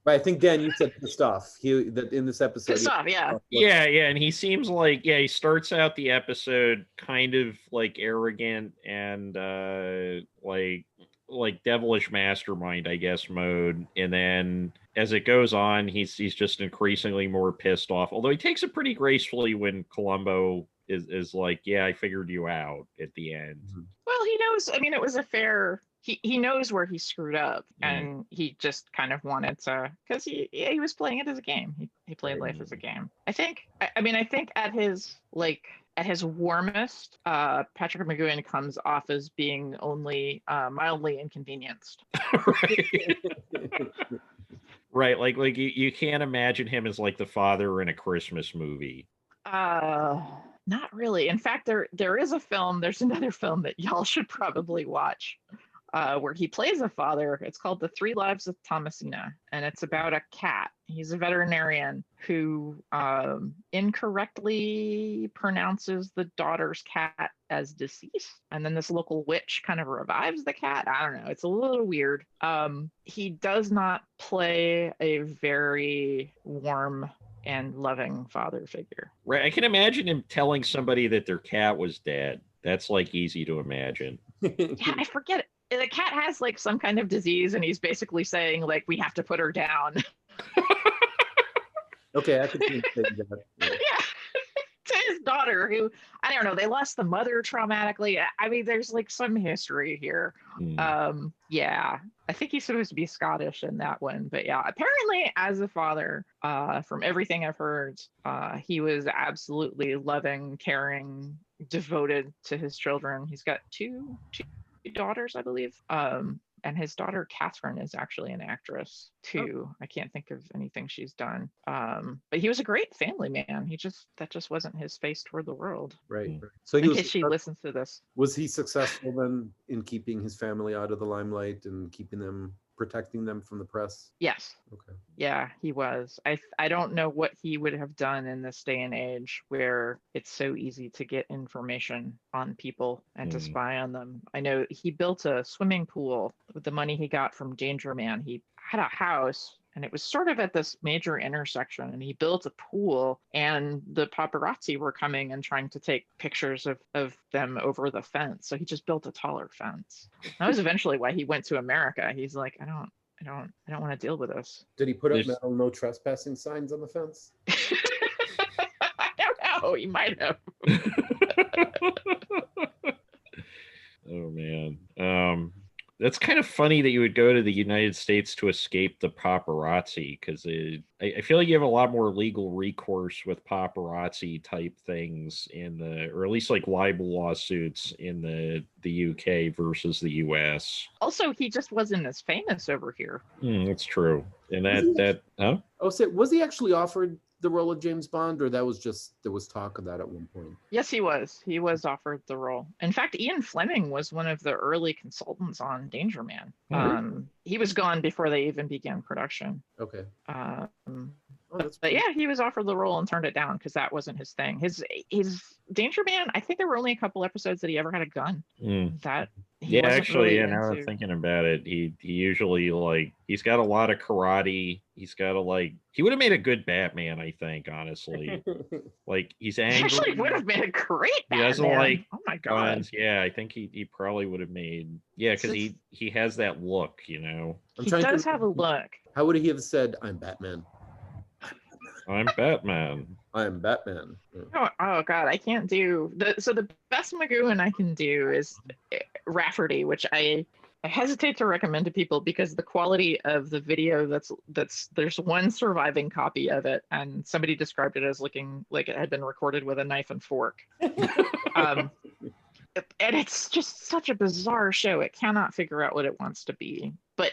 But I think Dan, you said pissed off. That in this episode. Pissed off, yeah. Yeah, and he seems like he starts out the episode kind of like arrogant and like devilish mastermind, I guess, mode, and then as it goes on, he's just increasingly more pissed off. Although he takes it pretty gracefully when Columbo is like, "Yeah, I figured you out" at the end. Well, he knows. I mean, it was a fair. He knows where he screwed up, and he just kind of wanted to, because he was playing it as a game. He played life as a game. I think at his warmest, Patrick McGoon comes off as being only mildly inconvenienced. Right, like you can't imagine him as like the father in a Christmas movie. Not really. In fact, there is a film. There's another film that y'all should probably watch, where he plays a father. It's called The 3 Lives of Thomasina, and it's about a cat. He's a veterinarian who incorrectly pronounces the daughter's cat as deceased, and then this local witch kind of revives the cat. I don't know. It's a little weird. He does not play a very warm and loving father figure. Right. I can imagine him telling somebody that their cat was dead. That's like easy to imagine. Yeah, I forget it. The cat has like some kind of disease, and he's basically saying like, we have to put her down. Okay, I could see him saying that. Yeah. To his daughter, who, I don't know, they lost the mother traumatically. I mean, there's like some history here. Yeah, I think he's supposed to be Scottish in that one, but yeah, apparently as a father, from everything I've heard, he was absolutely loving, caring, devoted to his children. He's got two daughters, I believe. And his daughter Catherine is actually an actress too. I can't think of anything she's done. But he was a great family man. That just wasn't his face toward the world. Right. So in case she listens to this. Was he successful then in keeping his family out of the limelight and protecting them from the press? Yes. Okay. Yeah, he was. I don't know what he would have done in this day and age where it's so easy to get information on people and to spy on them. I know he built a swimming pool with the money he got from Danger Man. He had a house, and it was sort of at this major intersection, and he built a pool, and the paparazzi were coming and trying to take pictures of them over the fence. So he just built a taller fence. That was eventually why he went to America. He's like, I don't want to deal with this. Did he put up metal no trespassing signs on the fence? I don't know. He might have. Oh man. That's kind of funny that you would go to the United States to escape the paparazzi, because I feel like you have a lot more legal recourse with paparazzi type things or at least like libel lawsuits in the UK versus the US. Also, he just wasn't as famous over here. That's true. And huh? Oh, so was he actually offered the role of James Bond, or there was talk of that at one point? Yes, he was. He was offered the role. In fact, Ian Fleming was one of the early consultants on Danger Man. He was gone before they even began production. Okay. But yeah, he was offered the role and turned it down because that wasn't his thing. His Danger Man, I think there were only a couple episodes that he ever had a gun. That he actually, really now I'm thinking about it, he usually he's got a lot of karate. He's got he would have made a good Batman, I think, honestly. He's angry. He actually would have been a great Batman. He doesn't like oh my god. Guns. Yeah, I think he probably would have made because he has that look, He does have a look. How would he have said, "I'm Batman"? I'm Batman. I'm Batman. Oh god, I can't do the best Mcgoon I can do is Rafferty, which I hesitate to recommend to people because the quality of the video there's one surviving copy of it, and somebody described it as looking like it had been recorded with a knife and fork. And it's just such a bizarre show. It cannot figure out what it wants to be. But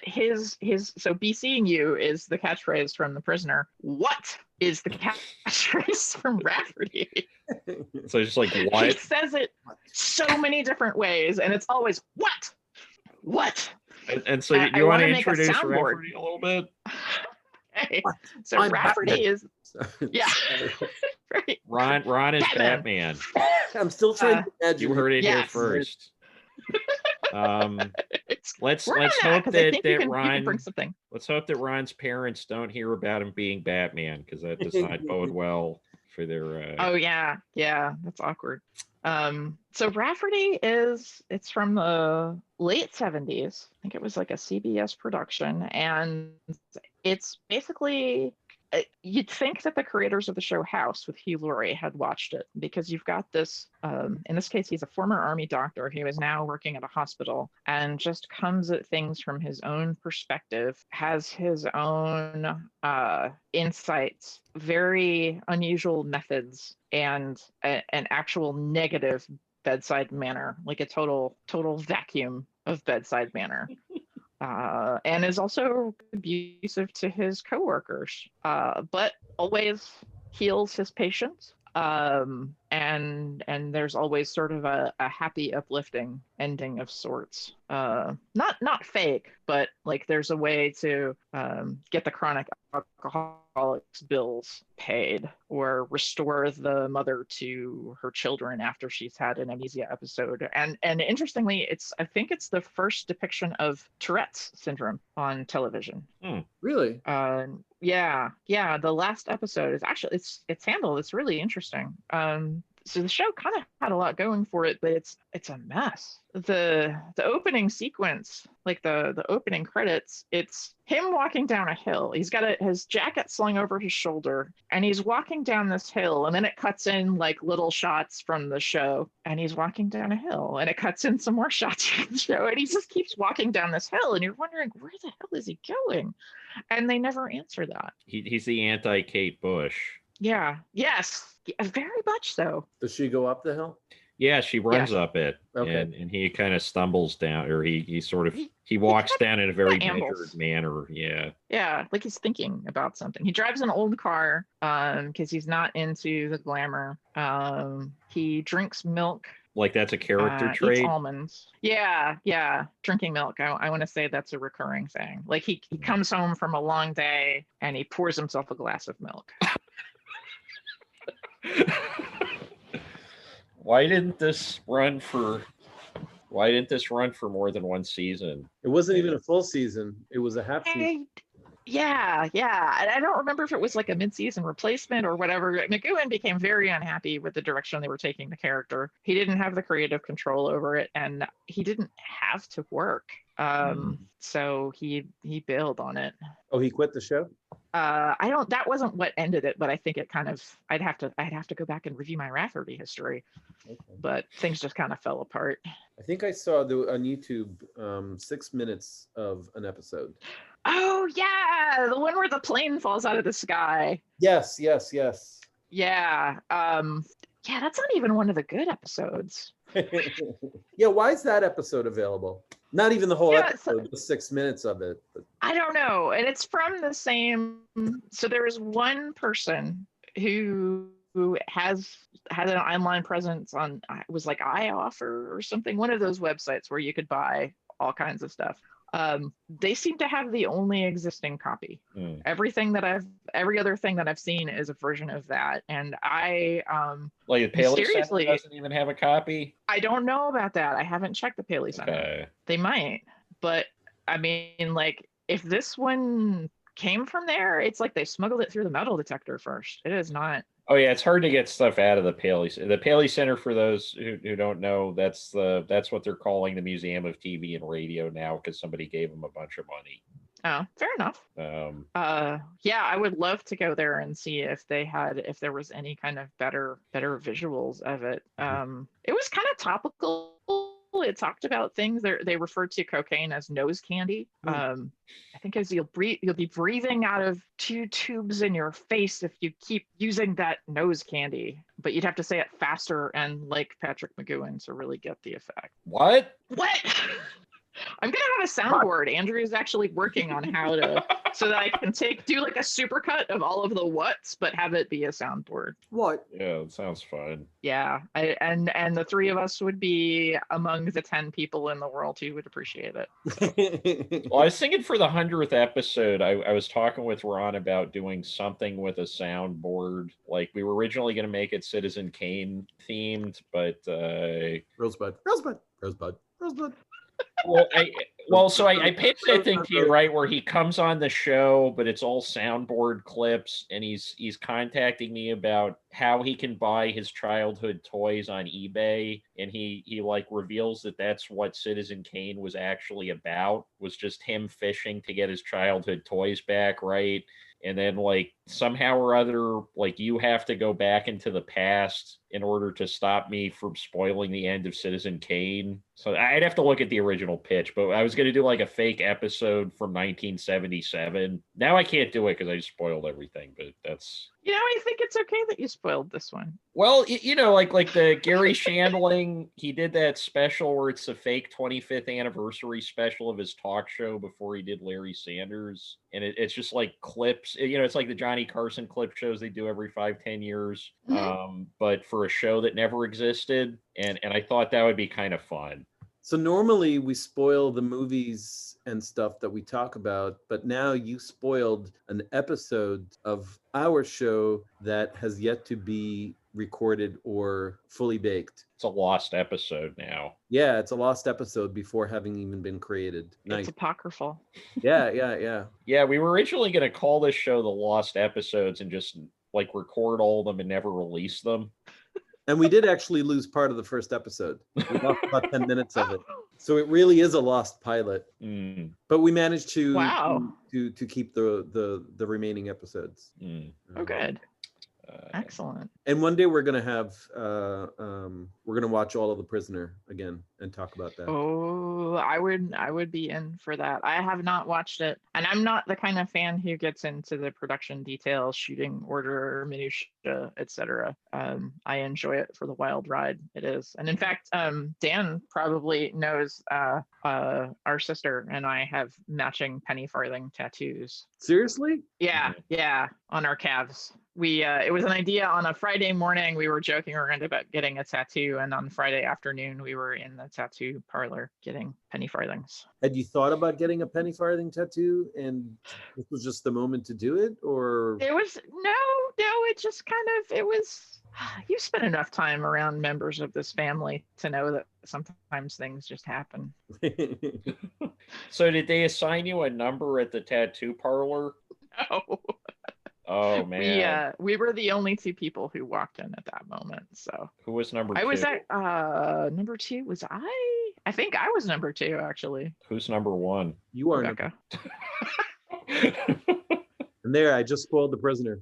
so be seeing you is the catchphrase from The Prisoner. What is the catchphrase from Rafferty? So it's just what? He says it so many different ways, and it's always what? What? And so you want to introduce Rafferty a little bit? Okay. So Rafferty is right. Ron is Batman. I'm still trying to imagine. You heard it here first. Let's hope that Ron bring something. Let's hope that Ron's parents don't hear about him being Batman, because that does not bode well for their Oh yeah, that's awkward. So Rafferty it's from the late 70s. I think it was like a CBS production, and it's basically you'd think that the creators of the show House with Hugh Laurie had watched it, because you've got this, in this case, he's a former army doctor who is now working at a hospital and just comes at things from his own perspective, has his own insights, very unusual methods, and an actual negative bedside manner, like a total vacuum of bedside manner. And is also abusive to his coworkers, but always heals his patients. And there's always sort of a happy, uplifting ending of sorts. Not fake, but there's a way to get the chronic alcoholics bills paid, or restore the mother to her children after she's had an amnesia episode. And interestingly, I think it's the first depiction of Tourette's syndrome on television. Really? Yeah. The last episode is actually it's handled. It's really interesting. So the show kind of had a lot going for it, but it's a mess. The opening sequence, the opening credits, it's him walking down a hill. He's got his jacket slung over his shoulder, and he's walking down this hill, and then it cuts in little shots from the show, and he's walking down a hill, and it cuts in some more shots from the show, and he just keeps walking down this hill, and you're wondering, where the hell is he going? And they never answer that. He's the anti-Kate Bush. Yeah. Yes. Very much so. Does she go up the hill? Yeah, she runs up it, okay. and he kind of stumbles down, or he walks down in a very measured manner. Yeah, like he's thinking about something. He drives an old car because he's not into the glamour. He drinks milk. That's a character trait. Eats almonds. Yeah. Drinking milk. I want to say that's a recurring thing. He comes home from a long day and he pours himself a glass of milk. Why didn't this run for more than one season? It wasn't even a full season. It was a half season. Yeah, yeah. And I don't remember if it was like a mid-season replacement or whatever. McGoon became very unhappy with the direction they were taking the character. He didn't have the creative control over it, and he didn't have to work. So he bailed on it. Oh, he quit the show? That wasn't what ended it, but I think it kind of, I'd have to go back and review my Rafferty history. Okay. But things just kind of fell apart. I think I saw on YouTube 6 minutes of an episode. Oh yeah, the one where the plane falls out of the sky. Yes. Yeah. Yeah, that's not even one of the good episodes. Yeah, why is that episode available? Not even the whole episode, the 6 minutes of it. But... I don't know. And it's from the same, so there is one person who has an online presence on, it was like iOffer or something, one of those websites where you could buy all kinds of stuff. They seem to have the only existing copy. Every other thing that I've seen is a version of that, and I like the Paley Center doesn't even have a copy. I don't know about that. I haven't checked the Paley Center. Okay. They might, but I mean, like, if this one came from there, it's like they smuggled it through the metal detector first. It is not. Oh yeah, it's hard to get stuff out of the Paley. The Paley Center, for those who don't know, that's what they're calling the Museum of TV and Radio now, because somebody gave them a bunch of money. Oh, fair enough. Yeah, I would love to go there and see if there was any kind of better visuals of it. It was kind of topical. It talked about things. They referred to cocaine as nose candy. I think as you'll be breathing out of 2 tubes in your face if you keep using that nose candy. But you'd have to say it faster and like Patrick McGoohan to really get the effect. What? I'm gonna have a soundboard. Andrew is actually working on how to, so that I can do like a supercut of all of the whats, but have it be a soundboard. What? Yeah, it sounds fun. Yeah, and the 3 of us would be among the 10 people in the world who would appreciate it. Well, I was thinking for the 100th episode, I was talking with Ron about doing something with a soundboard. Like, we were originally going to make it Citizen Kane themed, but Rosebud. So I pitched that thing to you, right, where he comes on the show, but it's all soundboard clips, and he's contacting me about how he can buy his childhood toys on eBay, and he like reveals that that's what Citizen Kane was actually about, was just him fishing to get his childhood toys back, right? And then, like, somehow or other, like, you have to go back into the past in order to stop me from spoiling the end of Citizen Kane. So I'd have to look at the original pitch, but I was going to do like a fake episode from 1977. Now I can't do it because I just spoiled everything, but that's... I think it's okay that you spoiled this one. Well, like the Gary Shandling, he did that special where it's a fake 25th anniversary special of his talk show before he did Larry Sanders. And it's just like clips, it's like the Johnny Carson clip shows they do every 5-10 years, but for a show that never existed. And I thought that would be kind of fun. So normally we spoil the movies and stuff that we talk about, but now you spoiled an episode of our show that has yet to be recorded or fully baked. It's a lost episode now. Yeah, it's a lost episode before having even been created. Nice. It's apocryphal. Yeah. Yeah, we were originally going to call this show The Lost Episodes and just like record all of them and never release them. And we did actually lose part of the first episode. We lost about 10 minutes of it. So it really is a lost pilot. But we managed to keep the remaining episodes. Oh, good. Excellent. And one day we're gonna have we're gonna watch all of The Prisoner again and talk about that. Oh, I would be in for that. I have not watched it, and I'm not the kind of fan who gets into the production details, shooting order, minutia, etc. I enjoy it for the wild ride it is. And in fact, Dan probably knows our sister and I have matching penny farthing tattoos. Seriously? Yeah, on our calves. We it was an idea on a Friday morning. We were joking around about getting a tattoo, and on Friday afternoon we were in the tattoo parlor getting penny farthings. Had you thought about getting a penny farthing tattoo, and this was just the moment to do it, or it was no, it just kind of, it was You spent enough time around members of this family to know that sometimes things just happen. So did they assign you a number at the tattoo parlor? No. Oh man. We were the only two people who walked in at that moment. So Who was number I two? was at number two. Was I? I think I was number two actually. Who's number one? You are Rebecca. And there, I just spoiled The Prisoner.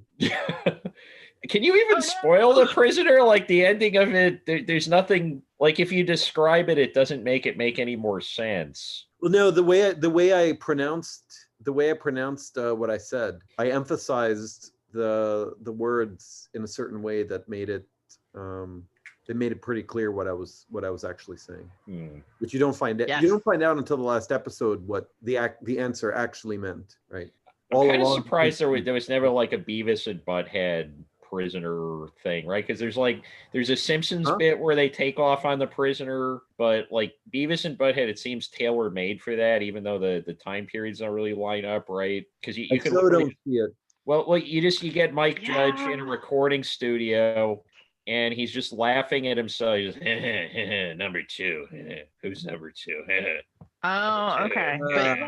Can you even spoil The Prisoner? Like the ending of it, there's nothing. Like if you describe it, it doesn't make any more sense. Well, no, the way I pronounced what I said, I emphasized the words in a certain way that made it pretty clear what I was actually saying. Which you don't find out. Yes. You don't find out until the last episode what the answer actually meant, right? I'm kind of surprised there was never like a Beavis and Butthead prisoner thing, right? Because there's a Simpsons bit where they take off on the prisoner, but like Beavis and Butthead, it seems tailor made for that, even though the time periods don't really line up, right? Because you can don't see it. Well, you get Mike Judge in a recording studio, and he's just laughing at himself. He's just, number two. Who's number two? Oh, okay. But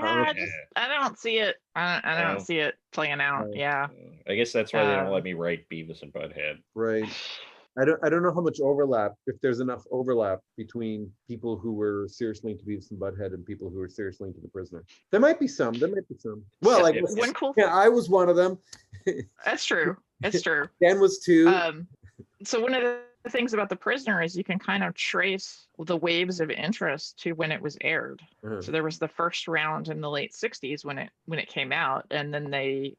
I don't see it. I don't see it playing out. Yeah. I guess that's why they don't let me write Beavis and Butthead. Right. I don't know how much overlap, if there's enough overlap between people who were seriously into Beavis and Butthead and people who were seriously into The Prisoner. There might be some. Well, I guess, I was one of them. That's true. It's true. Dan was too. So one of the things about The Prisoner is you can kind of trace the waves of interest to when it was aired. So there was the first round in the late 60s when it came out, and then they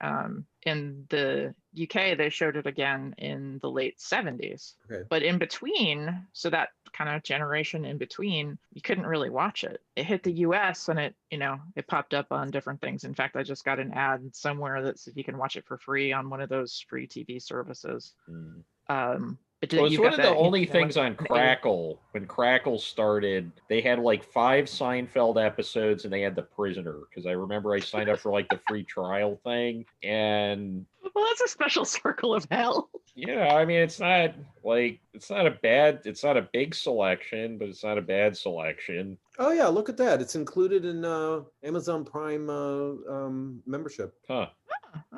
in the UK they showed it again in the late 70s. But in between, so that kind of generation in between, you couldn't really watch it. It hit the US and it popped up on different things. In fact, I just got an ad somewhere that said you can watch it for free on one of those free TV services. Well, it's one of the only things on Crackle. When Crackle started, they had like 5 Seinfeld episodes, and they had The Prisoner. Because I remember I signed up for like the free trial thing, and well, that's a special circle of hell. Yeah, I mean, it's not a big selection, but it's not a bad selection. Oh yeah, look at that! It's included in Amazon Prime membership. Huh.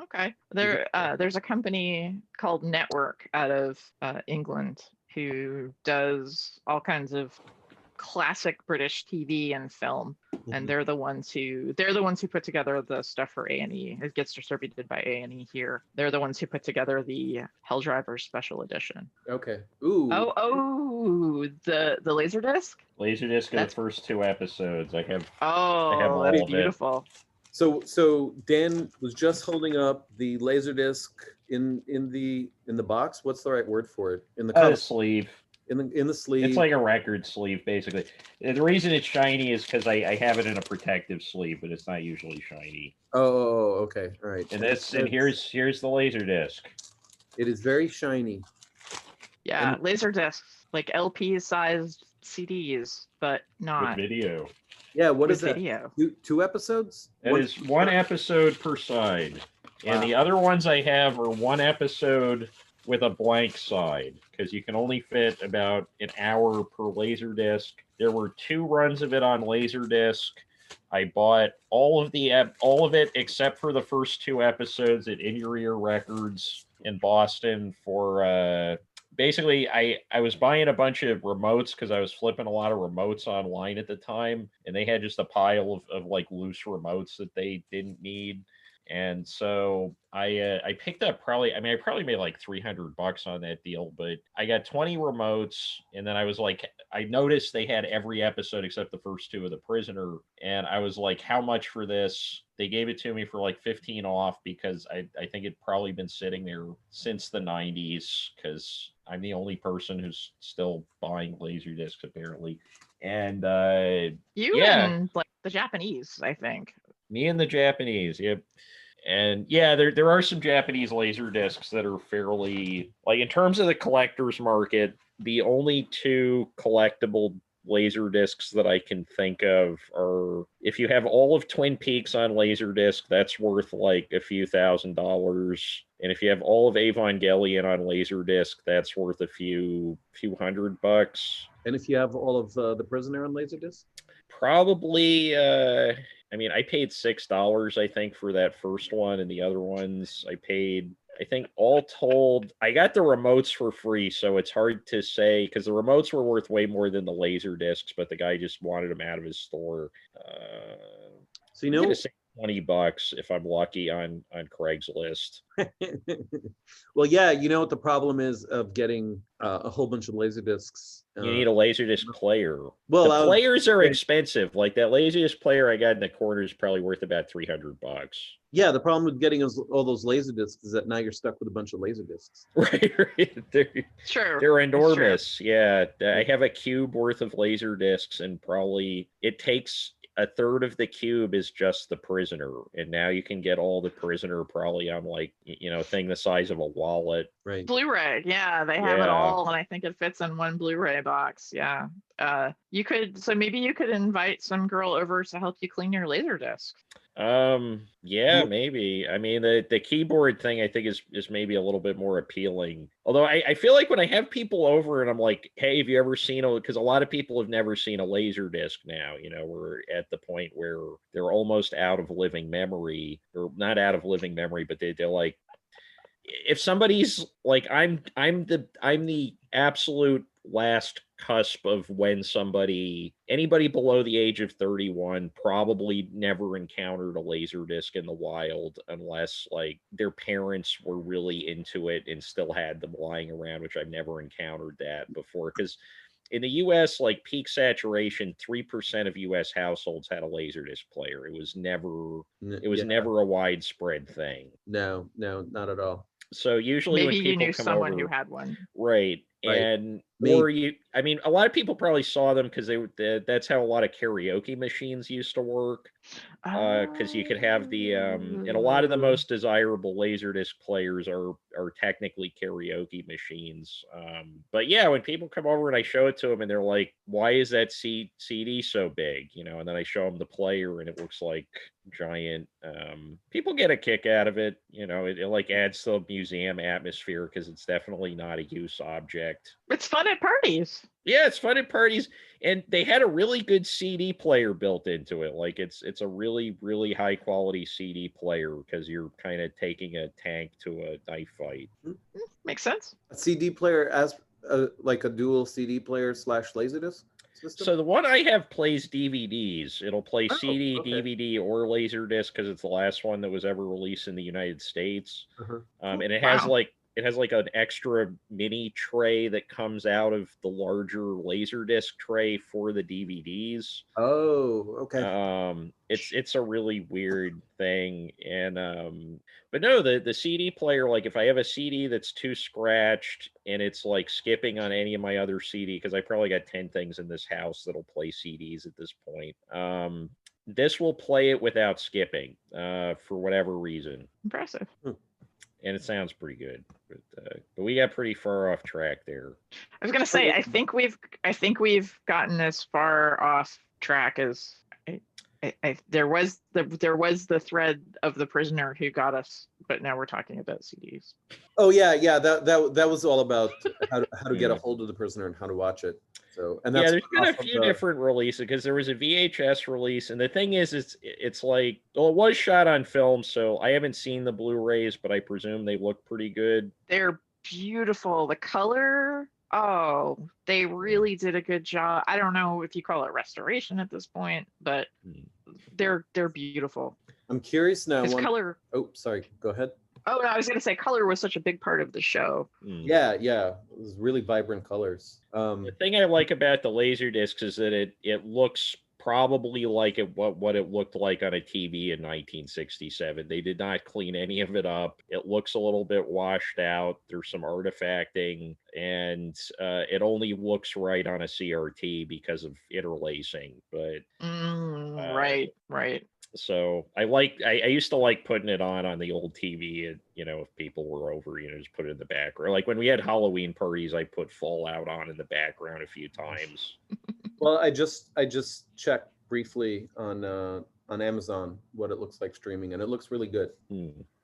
Okay. There's a company called Network out of England who does all kinds of classic British TV and film, and they're the ones who put together the stuff for A&E. It gets distributed by A&E here. They're the ones who put together the Hell Drivers Special Edition. Okay. Ooh. The Laserdisc. Laserdisc of the first 2 episodes. I have all that's beautiful. So Dan was just holding up the Laserdisc in the box. What's the right word for it? In the sleeve. In the sleeve. It's like a record sleeve, basically. The reason it's shiny is because I have it in a protective sleeve, but it's not usually shiny. Oh, okay, all right. And here's the Laserdisc. It is very shiny. Yeah, Laserdiscs, like LP-sized CDs, but not with video. Yeah, what is that? Video. 2 episodes? It is 1 episode per side. Wow. And the other ones I have are 1 episode with a blank side, because you can only fit about an hour per Laserdisc. There were 2 runs of it on Laserdisc. I bought all of it except for the first 2 episodes at In Your Ear Records in Boston for basically, I was buying a bunch of remotes because I was flipping a lot of remotes online at the time, and they had just a pile of like loose remotes that they didn't need. And so I picked up I probably made like $300 on that deal, but I got 20 remotes, and then I noticed they had every episode except the first 2 of The Prisoner, and I was like, how much for this? They gave it to me for like 15 off because I think it'd probably been sitting there since the 90s, because I'm the only person who's still buying Laserdiscs apparently. And and like the Japanese, I think. Me and the Japanese, yep. And yeah, there are some Japanese Laserdiscs that are fairly, like, in terms of the collector's market, the only 2 collectible laser discs that I can think of are, if you have all of Twin Peaks on Laserdisc, that's worth like a few $1,000s. And if you have all of Evangelion on Laserdisc, that's worth a few $100. And if you have all of The Prisoner on Laserdisc? Probably, I mean, I paid $6, I think, for that first one, and the other ones I paid, I think, all told, I got the remotes for free, so it's hard to say, because the remotes were worth way more than the laser discs, but the guy just wanted them out of his store. So I'm gonna say $20 if I'm lucky on Craigslist. Well, yeah, you know what the problem is of getting a whole bunch of laser discs. You need a Laserdisc player. Well, the players are expensive. Like that Laserdisc player I got in the corner is probably worth about $300. Yeah, the problem with getting all those laser discs is that now you're stuck with a bunch of laser discs. Right. They're enormous. Yeah, I have a cube worth of laser discs, and probably it takes a third of the cube is just The Prisoner, and now you can get all The Prisoner probably on like, you know, a thing the size of a wallet. Right. Blu-ray, yeah, they have it all, and I think it fits in one Blu-ray box. Yeah, maybe you could invite some girl over to help you clean your laser disc. Yeah, maybe. I mean, the keyboard thing I think is maybe a little bit more appealing. Although I feel like when I have people over and I'm like, hey, have you ever seen because a lot of people have never seen a laser disc now, you know, we're at the point where they're almost out of living memory, or not out of living memory, but they're like, if somebody's like, I'm the absolute last cusp of when anybody below the age of 31 probably never encountered a laser disc in the wild, unless like their parents were really into it and still had them lying around, which I've never encountered that before. Because in the US, like peak saturation, 3% of US households had a laserdisc player. It was never a widespread thing. No, not at all. So usually maybe when people you knew come someone over, who had one, right? And or I mean, a lot of people probably saw them because that's how a lot of karaoke machines used to work. Because you could have and a lot of the most desirable laserdisc players are technically karaoke machines. But yeah, when people come over and I show it to them and they're like, "Why is that CD so big?" You know, and then I show them the player and it looks like giant. People get a kick out of it. You know, it like adds to the museum atmosphere because it's definitely not a use object. It's fun at parties. Yeah, it's fun at parties, and they had a really good CD player built into it. Like it's a really, really high quality CD player because you're kind of taking a tank to a knife fight. Makes sense. A CD player as like a dual CD player / laserdisc system? So the one I have plays DVDs. It'll play CD, okay. DVD, or Laserdisc because it's the last one that was ever released in the United States. And it has like an extra mini tray that comes out of the larger Laserdisc tray for the DVDs. Oh, okay. It's a really weird thing, and but no, the CD player, like if I have a CD that's too scratched and it's like skipping on any of my other CD, because I probably got 10 things in this house that'll play CDs at this point. This will play it without skipping, for whatever reason. Impressive. And it sounds pretty good, but we got pretty far off track there. I was gonna say, I think we've gotten as far off track as there was the thread of The Prisoner who got us, but now we're talking about CDs. Oh yeah, that was all about how to get a hold of The Prisoner and how to watch it. So, and that's there's been a few different releases, because there was a VHS release, and the thing is, it's like, well, it was shot on film, so I haven't seen the Blu-rays, but I presume they look pretty good. They're beautiful. The color, they really did a good job. I don't know if you call it restoration at this point, but they're beautiful. I'm curious now. Color. Oh, sorry. Go ahead. Oh, no, I was going to say color was such a big part of the show. Yeah. It was really vibrant colors. The thing I like about the Laserdiscs is that it looks probably like what it looked like on a TV in 1967. They did not clean any of it up. It looks a little bit washed out. There's some artifacting, and it only looks right on a CRT because of interlacing. But right. So I used to like putting it on the old TV, and, you know, if people were over, you know, just put it in the background. Like when we had Halloween parties, I put Fallout on in the background a few times. Well, I just checked briefly on Amazon what it looks like streaming, and it looks really good.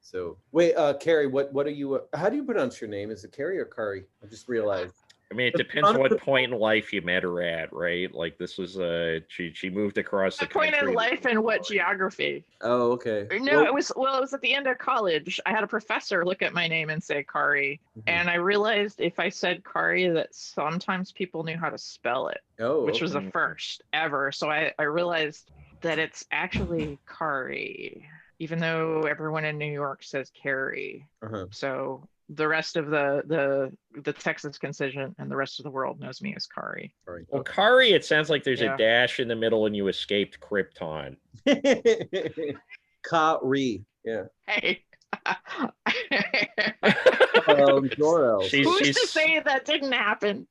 So wait, Kari, what are you? How do you pronounce your name? Is it Kari or Kari? I just realized. I mean, it depends what point in life you met her at, right? Like this was she moved across the country. Point in life and what geography? Oh, okay. No, it was at the end of college. I had a professor look at my name and say Kari, and I realized if I said Kari, that sometimes people knew how to spell it, which was the first ever. So I realized that it's actually Kari, even though everyone in New York says Kari. So the rest of the Texas contingent and the rest of the world knows me as Kari. Well, Kari, it sounds like there's a dash in the middle and you escaped Krypton. Kari, yeah. Hey. Who's to say that didn't happen?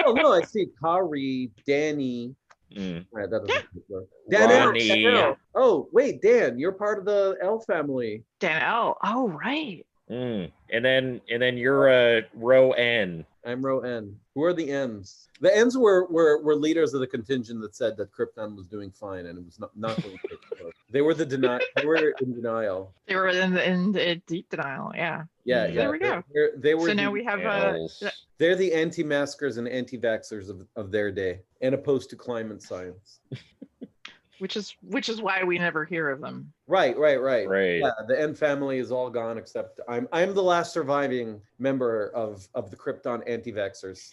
Oh no, I see Kari, Danny. Right, that doesn't Dan. Oh wait, Dan, you're part of the L family. Dan L. Oh right. And then you're row N. I'm row N. Who are the N's? The N's were leaders of the contingent that said that Krypton was doing fine and it was not going to. They were They were in denial. They were in deep denial. Yeah. Yeah. There we go. They were. So now we have they're the anti-maskers and anti-vaxxers of their day, and opposed to climate science. Which is why we never hear of them. Right. Yeah, the N family is all gone except I'm the last surviving member of the Krypton anti-vaxxers.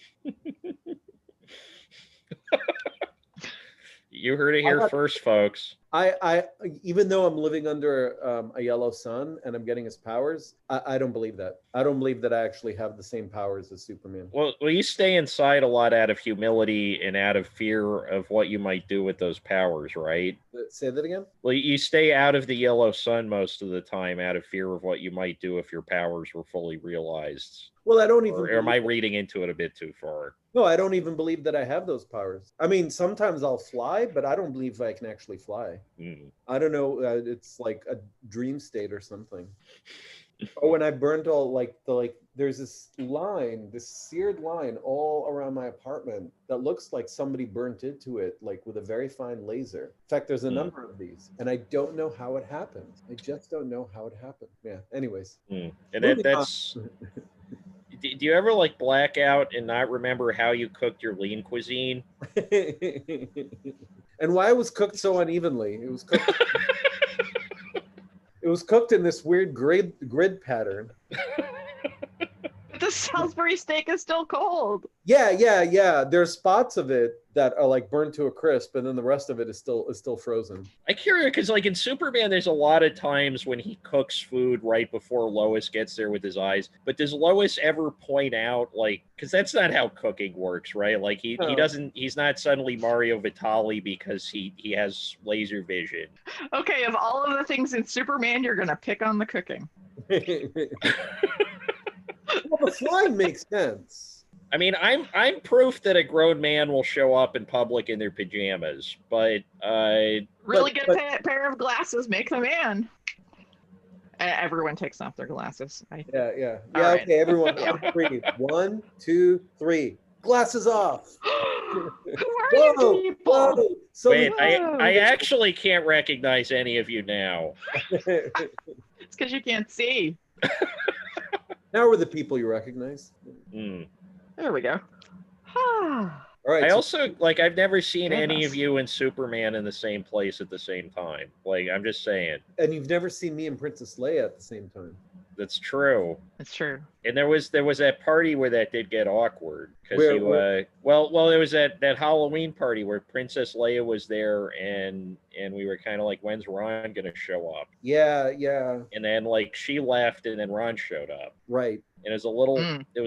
You heard it here first, folks. I even though I'm living under a yellow sun and I'm getting his powers, I don't believe that. I don't believe that I actually have the same powers as Superman. Well, you stay inside a lot out of humility and out of fear of what you might do with those powers, right? Say that again? Well, you stay out of the yellow sun most of the time out of fear of what you might do if your powers were fully realized. Well, I don't even. Or am I reading into it a bit too far? No, I don't even believe that I have those powers. I mean, sometimes I'll fly, but I don't believe I can actually fly. I don't know. It's like a dream state or something. Oh, when I burned all there's this seared line all around my apartment that looks like somebody burnt into it, like with a very fine laser. In fact, there's a number of these, and I don't know how it happened. I just don't know how it happened. Yeah. Anyways. And that's. Do you ever black out and not remember how you cooked your lean cuisine? And why it was cooked so unevenly? It was cooked. It was cooked in this weird grid pattern. The Salisbury steak is still cold. Yeah. There's spots of it that are burnt to a crisp, and then the rest of it is still frozen. I'm curious because in Superman, there's a lot of times when he cooks food right before Lois gets there with his eyes. But does Lois ever point out because that's not how cooking works, right? He doesn't. He's not suddenly Mario Vitali because he has laser vision. Okay, of all of the things in Superman, you're gonna pick on the cooking. Well, the flying makes sense. I mean, I'm proof that a grown man will show up in public in their pajamas, but pair of glasses make the man. Everyone takes off their glasses. Yeah. Right. Okay, everyone. Three. 1, 2, 3. Glasses off. Who are you people? Whoa. So wait, I actually can't recognize any of you now. It's because you can't see. Now we're the people you recognize. There we go. All right. I also I've never seen any of you and Superman in the same place at the same time. I'm just saying. And you've never seen me and Princess Leia at the same time. That's true. It's true. And there was that party where that did get awkward because there was that Halloween party where Princess Leia was there and we were kind of when's Ron gonna show up? Yeah. And then she left and then Ron showed up. Right. And it was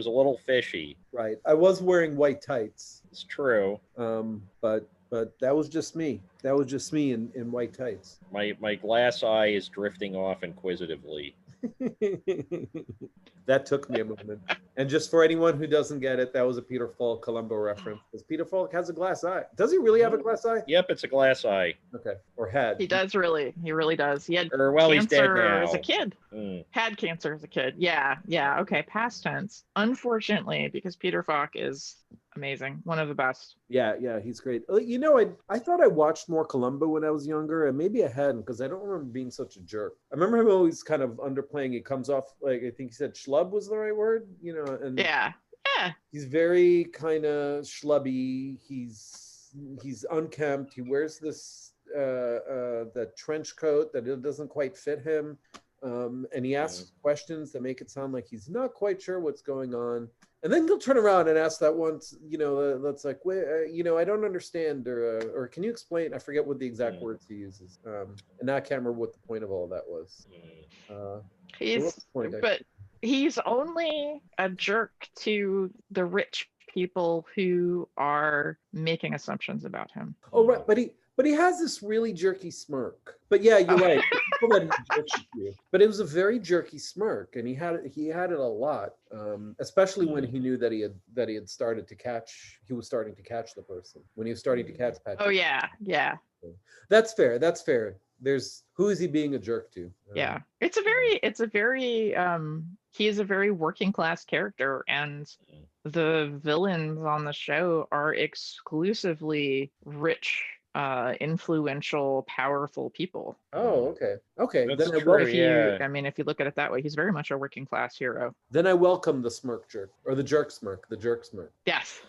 a little fishy. Right. I was wearing white tights. It's true. But that was just me. That was just me in white tights. My glass eye is drifting off inquisitively. That took me a moment. And just for anyone who doesn't get it, that was a Peter Falk Columbo reference. Because Peter Falk has a glass eye. Does he really have a glass eye? Yep, it's a glass eye. Okay. Or had. He does really. He really does. He had he's dead now. As a kid. Had cancer as a kid. Yeah. Okay. Past tense. Unfortunately, because Peter Falk is amazing. One of the best. Yeah, he's great. You know, I thought I watched more Columbo when I was younger, and maybe I hadn't because I don't remember being such a jerk. I remember him always kind of underplaying. He comes off like, I think he said schlub was the right word, you know, and Yeah. He's very kind of schlubby. He's unkempt. He wears this the trench coat that it doesn't quite fit him. And he asks questions that make it sound like he's not quite sure what's going on. And then he'll turn around and ask that once, you know, that's like, wait, you know, I don't understand, or can you explain? I forget what the exact words he uses. And now I can't remember what the point of all that was. He's only a jerk to the rich people who are making assumptions about him. Oh, right, but he has this really jerky smirk. But yeah, you're right. People that he jerks at you. But it was a very jerky smirk, and he had it a lot, especially when he knew that he had started to catch. He was starting to catch the person when he was starting to catch Patrick. Oh yeah. That's fair. There's who is he being a jerk to? Yeah, he is a very working class character, and the villains on the show are exclusively rich, influential, powerful people. Oh, okay. That's Then true, if you look at it that way, he's very much a working class hero. Then I welcome the smirk jerk, or the jerk smirk. Yes.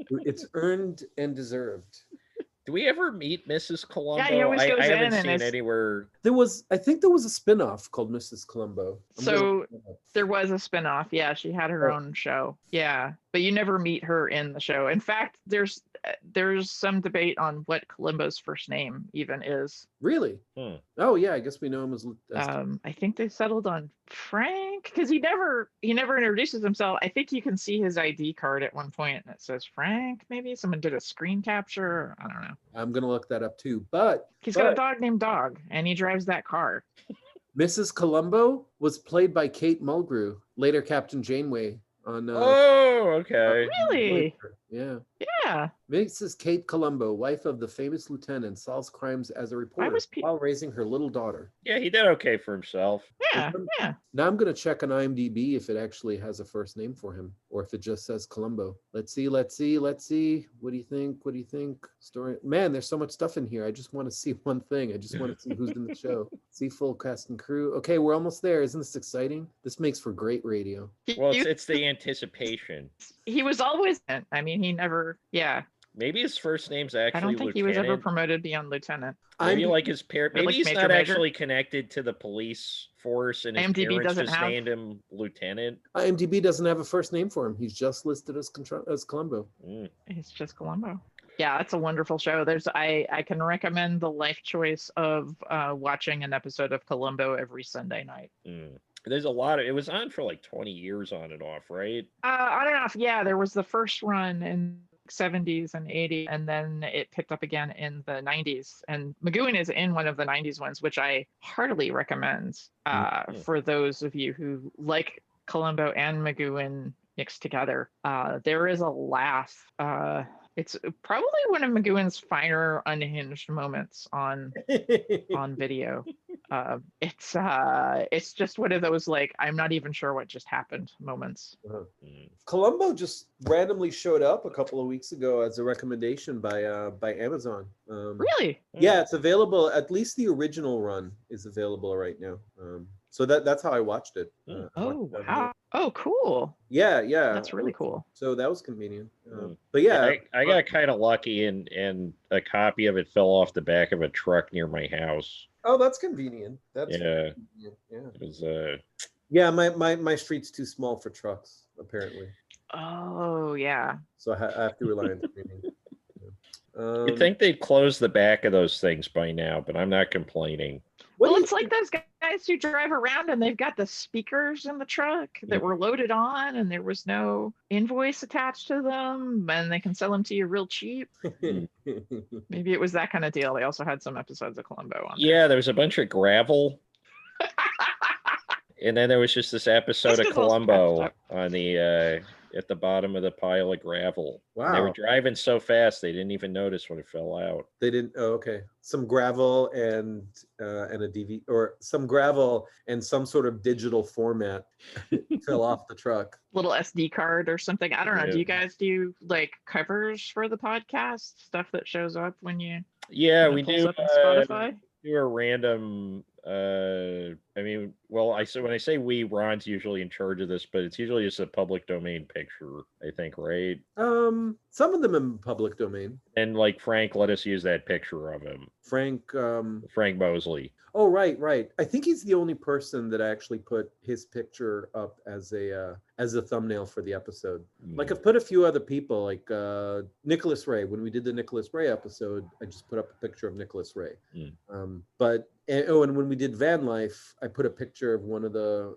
It's earned and deserved. Do we ever meet Mrs. Columbo? Yeah, he always goes I in haven't and seen anywhere. I think there was a spin-off called Mrs. Columbo. There was a spin-off. Yeah, she had her own show. Yeah, but you never meet her in the show. In fact, there's some debate on what Columbo's first name even is. Really? Oh yeah, I guess we know him as I think they settled on Frank because he never introduces himself. I think you can see his ID card at one point and it says Frank. Maybe someone did a screen capture. I don't know. I'm gonna look that up too. But he's got a dog named Dog, and he drives that car. Mrs. Columbo was played by Kate Mulgrew, later Captain Janeway on. Okay. Really? Yeah. Yeah. Mrs. Kate Columbo, wife of the famous lieutenant, solves crimes as a reporter while raising her little daughter. Yeah, he did okay for himself. Yeah. Now I'm going to check on IMDb if it actually has a first name for him or if it just says Columbo. Let's see. What do you think? Story. Man, there's so much stuff in here. I just want to see one thing. I just want to see who's in the show. See full cast and crew. Okay, we're almost there. Isn't this exciting? This makes for great radio. Well, it's the anticipation. He was always, I mean, he never, yeah. Maybe his first name's actually I don't think Lieutenant. he was ever promoted beyond lieutenant. Maybe like his parent. Maybe like he's Major not Major? actually connected to the police force, and his IMDb parents doesn't just have- named him Lieutenant. IMDb doesn't have a first name for him. He's just listed as Columbo. It's just Columbo. Yeah, it's a wonderful show. I can recommend the life choice of watching an episode of Columbo every Sunday night. There's a lot of. It was on for like 20 years on and off, right? On and off. Yeah, there was the first run in 70s and 80s, and then it picked up again in the 90s. And Mcgoon is in one of the 90s ones, which I heartily recommend for those of you who like Columbo and Mcgoon mixed together. There is a laugh. It's probably one of Mcgoon's finer unhinged moments on video. It's just one of those like I'm not even sure what just happened moments. Columbo just randomly showed up a couple of weeks ago as a recommendation by Amazon. Really? Yeah, it's available. At least the original run is available right now. So that's how I watched it. Oh wow! Oh cool. Yeah. That's really cool. So that was convenient. But yeah, I got kind of lucky, and a copy of it fell off the back of a truck near my house. Oh, that's convenient. That's yeah. Convenient. Yeah. It was Yeah, my street's too small for trucks, apparently. Oh yeah. So I have to rely on streaming. You'd think they'd close the back of those things by now, but I'm not complaining. Well, it's like those guys who drive around and they've got the speakers in the truck that were loaded on and there was no invoice attached to them and they can sell them to you real cheap. Maybe it was that kind of deal. They also had some episodes of Columbo on there. Yeah, there was a bunch of gravel. And then there was just this episode of Columbo on the at the bottom of the pile of gravel. Wow. And they were driving so fast they didn't even notice when it fell out. They didn't. Oh, okay. Some gravel and a DV, or some gravel and some sort of digital format fell off the truck. Little SD card or something. I don't know. Yeah. Do you guys do like covers for the podcast? Stuff that shows up when you we pulls do up on Spotify? Do a random I mean, well, when I say we, Ron's usually in charge of this, but it's usually just a public domain picture, I think, right? Some of them in public domain. And like Frank let us use that picture of him. Frank Mosley. Oh, right. I think he's the only person that actually put his picture up as a thumbnail for the episode. Like I've put a few other people, like Nicholas Ray. When we did the Nicholas Ray episode, I just put up a picture of Nicholas Ray. And when we did Van Life, I put a picture of one of the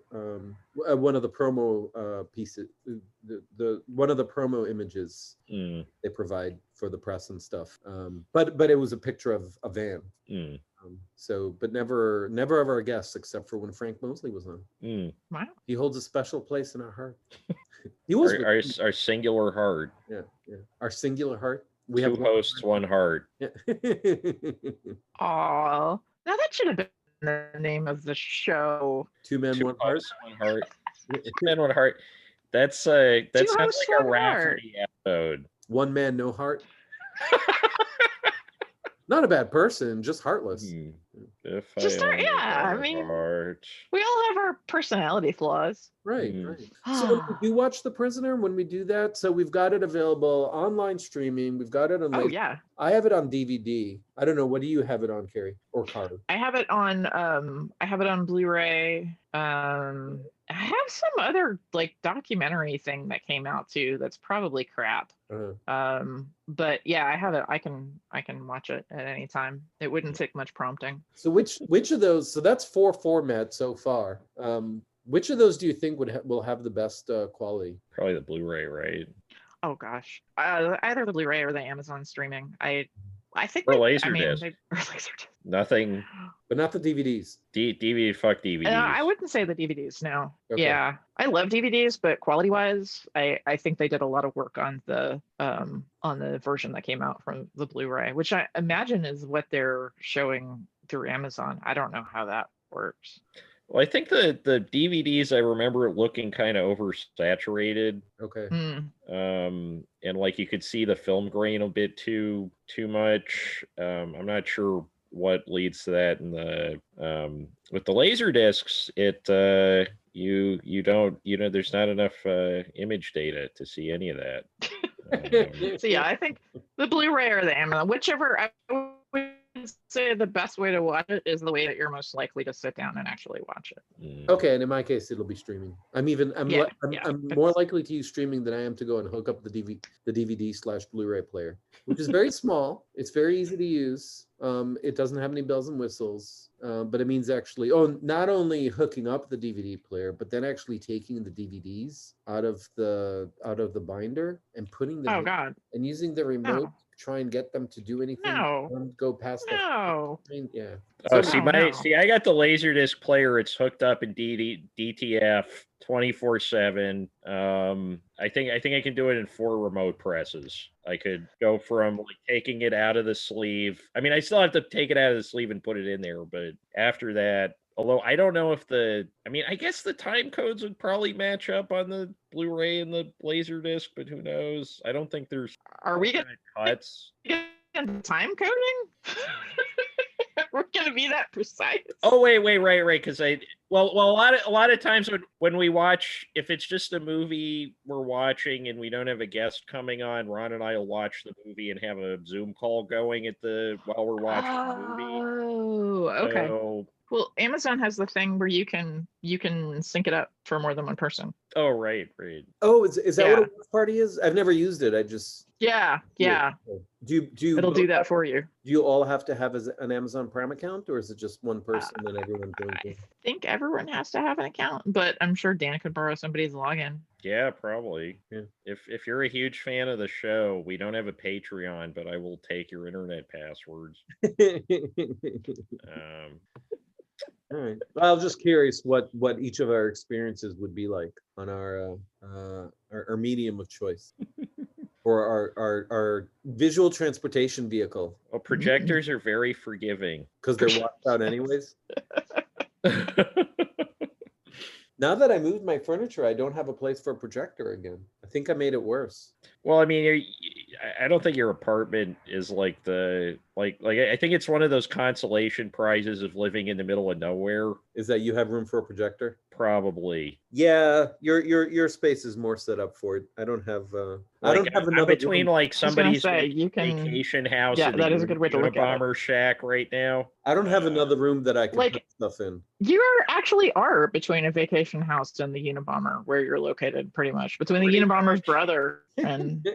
promo pieces, one of the promo images they provide for the press and stuff. But it was a picture of a van. But never ever a guest, except for when Frank Mosley was on. Wow. He holds a special place in our heart. He was our singular heart. Yeah. Our singular heart. We have 2 hosts, 1 heart. Yeah. Aw. Now that should have been the name of the show. 2 men, 1 heart. 1 heart. 2 men, 1 heart. That sounds like a Rafferty episode. 1 man, no heart. Not a bad person, just heartless. I mean, we all have our personality flaws. Right. So when we do watch The Prisoner, when we do that, so we've got it available online streaming. We've got it on. Oh yeah. I have it on DVD. I don't know. What do you have it on, Kari or Kari? I have it on Blu-ray. I have some other like documentary thing that came out too. That's probably crap. But yeah, I have it. I can watch it at any time. It wouldn't take much prompting. So which of those? So that's 4 formats so far. Which of those do you think will have the best quality? Probably the Blu-ray, right? Oh gosh, either the Blu-ray or the Amazon streaming. I think or Laserdisc. Nothing. But not the DVDs. DVD, fuck DVDs. I wouldn't say the DVDs, no. Okay. Yeah, I love DVDs, but quality-wise, I think they did a lot of work on the version that came out from the Blu-ray, which I imagine is what they're showing through Amazon. I don't know how that works. Well, I think the DVDs, I remember it looking kind of oversaturated. Okay. And like you could see the film grain a bit too much. I'm not sure what leads to that. And with the laser discs, you don't, there's not enough image data to see any of that. So yeah, I think the Blu-ray or the Amazon, whichever. I would say the best way to watch it is the way that you're most likely to sit down and actually watch it. Okay, and in my case, it'll be streaming. I'm more likely to use streaming than I am to go and hook up the DVD/Blu-ray player, which is very small. It's very easy to use. It doesn't have any bells and whistles, but it means actually, not only hooking up the DVD player, but then actually taking the DVDs out of the binder and putting them and using the remote to try and get them to do anything. Go past yeah. Oh, see, I got the Laserdisc player. It's hooked up in DTF 24/7. I think I can do it in 4 remote presses. I could go from like taking it out of the sleeve. I mean, I still have to take it out of the sleeve and put it in there, but after that, although I don't know if I guess the time codes would probably match up on the Blu-ray and the Laserdisc, but who knows? I don't think there's. Are we gonna cuts? Time coding? We're gonna be that precise. Oh wait, right. Because a lot of times when we watch, if it's just a movie we're watching and we don't have a guest coming on, Ron and I will watch the movie and have a Zoom call going while we're watching the movie. Oh, okay. So, well, Amazon has the thing where you can sync it up for more than one person. Oh, right. Oh, is that what a watch party is? I've never used it. I just yeah. Do you? It'll do that for you. Do you all have to have an Amazon Prime account, or is it just one person that everyone's going to? I think everyone has to have an account, but I'm sure Dan could borrow somebody's login. Yeah, probably. Yeah. If you're a huge fan of the show, we don't have a Patreon, but I will take your internet passwords. All right. Well, I was just curious what each of our experiences would be like on our medium of choice, or our visual transportation vehicle, Well, projectors are very forgiving. because they're washed out anyways. Now that I moved my furniture, I don't have a place for a projector again. I think I made it worse. Well, I mean, I don't think your apartment is like I think it's one of those consolation prizes of living in the middle of nowhere. Is that you have room for a projector? Probably. Yeah, your space is more set up for it. I don't have. I don't have I'm another between room. like somebody's you can. vacation house Yeah, and that the is a good way to look at it. Unabomber shack right now. I don't have another room that I can Like- put stuff in. You actually are between a vacation house and the Unabomber, where you're located, pretty much between the Pretty Unabomber's much. brother and.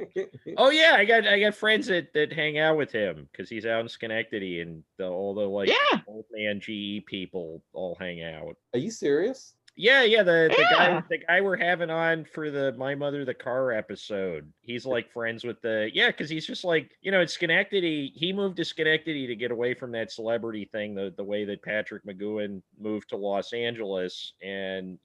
Oh yeah, I got friends that hang out with him because he's out in Schenectady, and all the like Yeah. old man GE people all hang out. Are you serious? Yeah, the Yeah. guy we're having on for the My Mother the Car episode. He's like friends with because he's just like, in Schenectady. He moved to Schenectady to get away from that celebrity thing, the way that Patrick McGoohan moved to Los Angeles, and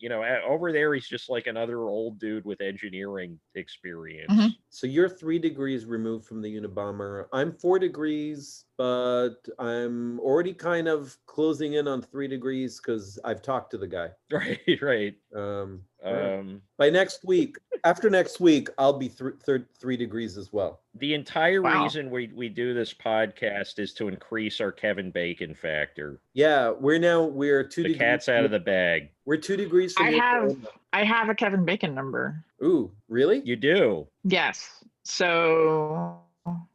over there he's just like another old dude with engineering experience. Mhm. So you're 3 degrees removed from the Unabomber. I'm 4 degrees, but I'm already kind of closing in on 3 degrees because I've talked to the guy. Right. By next week, after next week, I'll be 3 degrees as well. The entire Wow. reason we do this podcast is to increase our Kevin Bacon factor. Yeah, we're 2 The degrees. cat's out of the bag. We're 2 degrees from. I have a Kevin Bacon number. Ooh, really? You do. Yes. So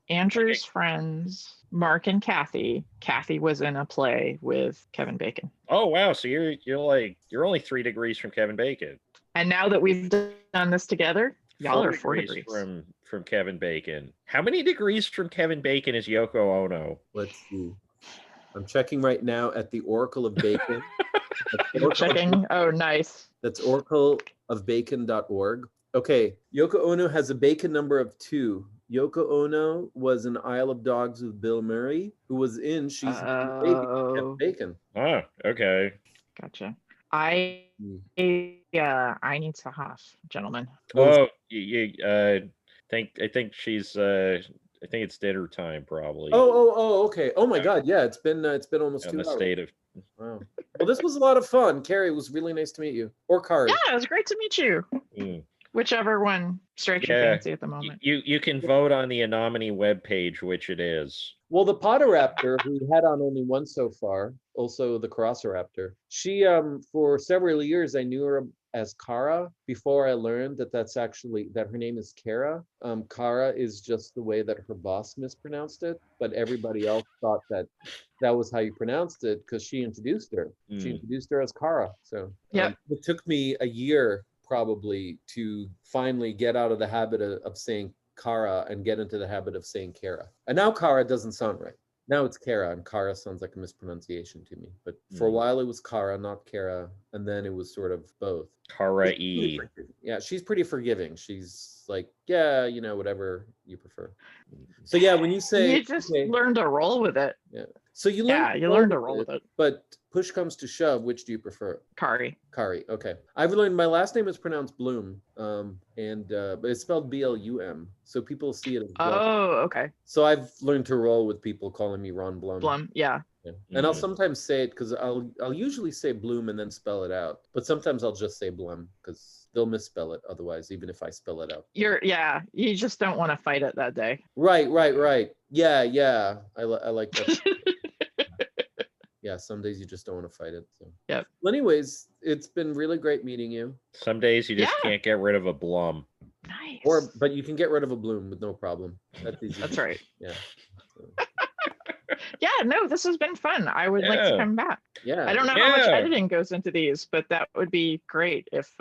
Andrew's friends, Mark and Kathy. Kathy was in a play with Kevin Bacon. Oh wow! So you're only 3 degrees from Kevin Bacon. And now that we've done this together, y'all are 4 degrees degrees. from Kevin Bacon. How many degrees from Kevin Bacon is Yoko Ono? Let's see. I'm checking right now at the Oracle of Bacon. You're checking. Oh, nice. That's oracleofbacon.org. Okay, Yoko Ono has a Bacon number of 2. Yoko Ono was in Isle of Dogs with Bill Murray, who was in She's a Baby with Kevin Bacon. Oh, okay. Gotcha. I need to huff, gentlemen. Oh, I think she's. I think it's dinner time, probably. Oh, okay. Oh my God, yeah, it's been almost 2 In the hours. state of. Wow. Well, this was a lot of fun. Kari, it was really nice to meet you. Or Kari. Yeah, it was great to meet you. Whichever one strikes your fancy at the moment. You can vote on the Anomany webpage, which it is. Well, the Potteraptor, who had on only one so far, also the Carosiraptor, she, for several years, I knew her as Kara before I learned that her name is Kara. Kara is just the way that her boss mispronounced it, but everybody else thought that was how you pronounced it because she introduced her. She introduced her as Kara. So it took me a year probably to finally get out of the habit of saying Kara and get into the habit of saying Kara. And now Kara doesn't sound right. Now it's Kara, and Kara sounds like a mispronunciation to me. But for a while it was Kara, not Kara, and then it was sort of both. Kara-E. Yeah, she's pretty forgiving. She's like, yeah, whatever you prefer. So yeah, when you say you just learn to roll with it. Yeah. So you learn to roll with it. But push comes to shove, which do you prefer? Kari. Okay. I've learned my last name is pronounced Bloom, but it's spelled Blum, so people see it as Blum. Oh, okay. So I've learned to roll with people calling me Ron Blum. Blum, yeah. And I'll sometimes say it because I'll usually say Bloom and then spell it out, but sometimes I'll just say Blum because they'll misspell it otherwise, even if I spell it out. You just don't want to fight it that day. Right. Yeah. I like that. Yeah, some days you just don't want to fight it. So. Yeah. Well, anyways, it's been really great meeting you. Some days you just can't get rid of a Blum. Nice. But you can get rid of a Bloom with no problem. That's easy. That's right. Yeah. So. Yeah, no, this has been fun. I would like to come back. Yeah. I don't know how much editing goes into these, but that would be great if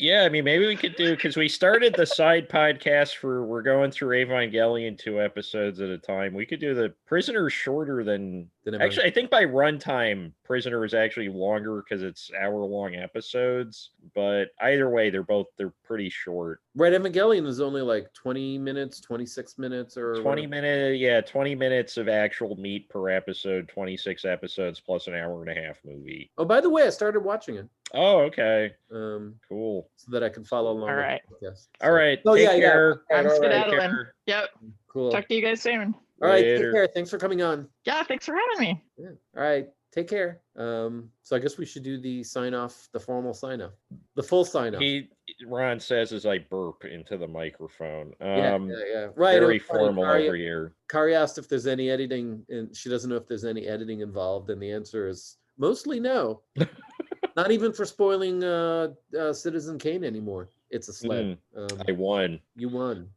Yeah, I mean, maybe we could do, because we started the side podcast we're going through Evangelion 2 episodes at a time. We could do the Prisoner shorter than actually, I think by runtime, Prisoner is actually longer because it's hour-long episodes. But either way, they're pretty short. Right, Evangelion is only like 20 minutes, 26 minutes, or 20 minutes of actual meat per episode, 26 episodes plus an hour-and-a-half movie. Oh, by the way, I started watching it. Oh, okay. Cool. So that I can follow along. All right. Yes. All right. Oh, take yeah, care. Yeah. I'm skedaddling. Yep. Cool. Talk to you guys soon. All right. Later. Take care. Thanks for coming on. Yeah, thanks for having me. Yeah. All right. Take care. So I guess we should do the sign off, the formal sign off, the full sign off. Ron says as I burp into the microphone. Yeah. Right. Very formal over here. Kari asked if there's any editing, and she doesn't know if there's any editing involved, and the answer is mostly no. Not even for spoiling Citizen Kane anymore. It's a sled. I won. You won.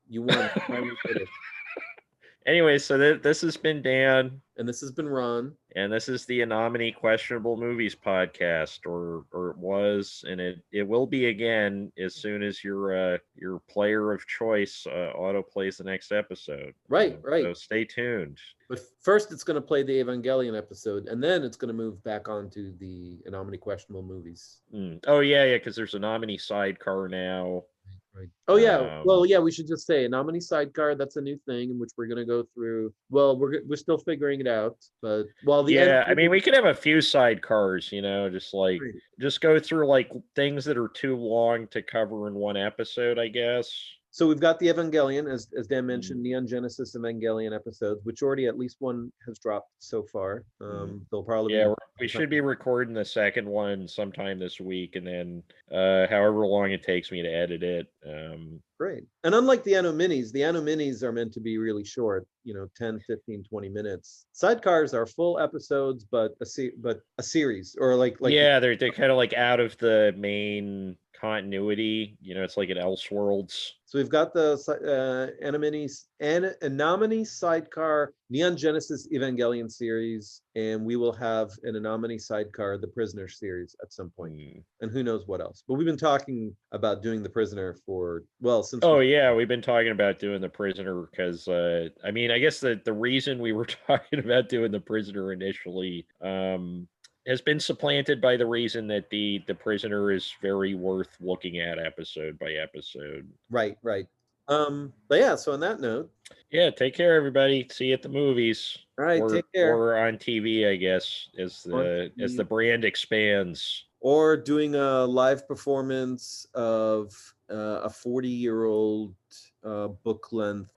Anyway, so this has been Dan. And this has been Ron. And this is the Anomaly Questionable Movies podcast, or it was, and it will be again as soon as your player of choice auto plays the next episode. Right. So stay tuned. But first, it's going to play the Evangelion episode, and then it's going to move back onto the Anomaly Questionable Movies. Oh yeah, because there's a Anomaly sidecar now. Right. Oh yeah. Well, yeah. We should just say Anomaly sidecar. That's a new thing in which we're going to go through. Well, we're still figuring it out, but I mean, we could have a few sidecars. Just go through like things that are too long to cover in one episode, I guess. So we've got the Evangelion, as Dan mentioned, Neon Genesis Evangelion episodes, which already at least one has dropped so far. They'll probably we should be recording the second one sometime this week, and then however long it takes me to edit it. Great. And unlike the Anno Minis are meant to be really short, 10, 15, 20 minutes. Sidecars are full episodes, but a series, or like they're kind of like out of the main continuity. It's like an Elseworlds. So we've got the Anomaly sidecar, Neon Genesis Evangelion series, and we will have an Anomaly sidecar, the Prisoner series at some point. And who knows what else. But we've been talking about doing the Prisoner since. We've been talking about doing the Prisoner because I guess the reason we were talking about doing the Prisoner initially has been supplanted by the reason that the Prisoner is very worth looking at episode by episode. Right. But yeah, so on that note. Yeah, take care, everybody. See you at the movies. All right, take care. Or on TV, I guess, as the brand expands. Or doing a live performance of a 40-year-old book length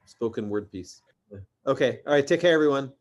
spoken word piece. Okay. All right. Take care, everyone.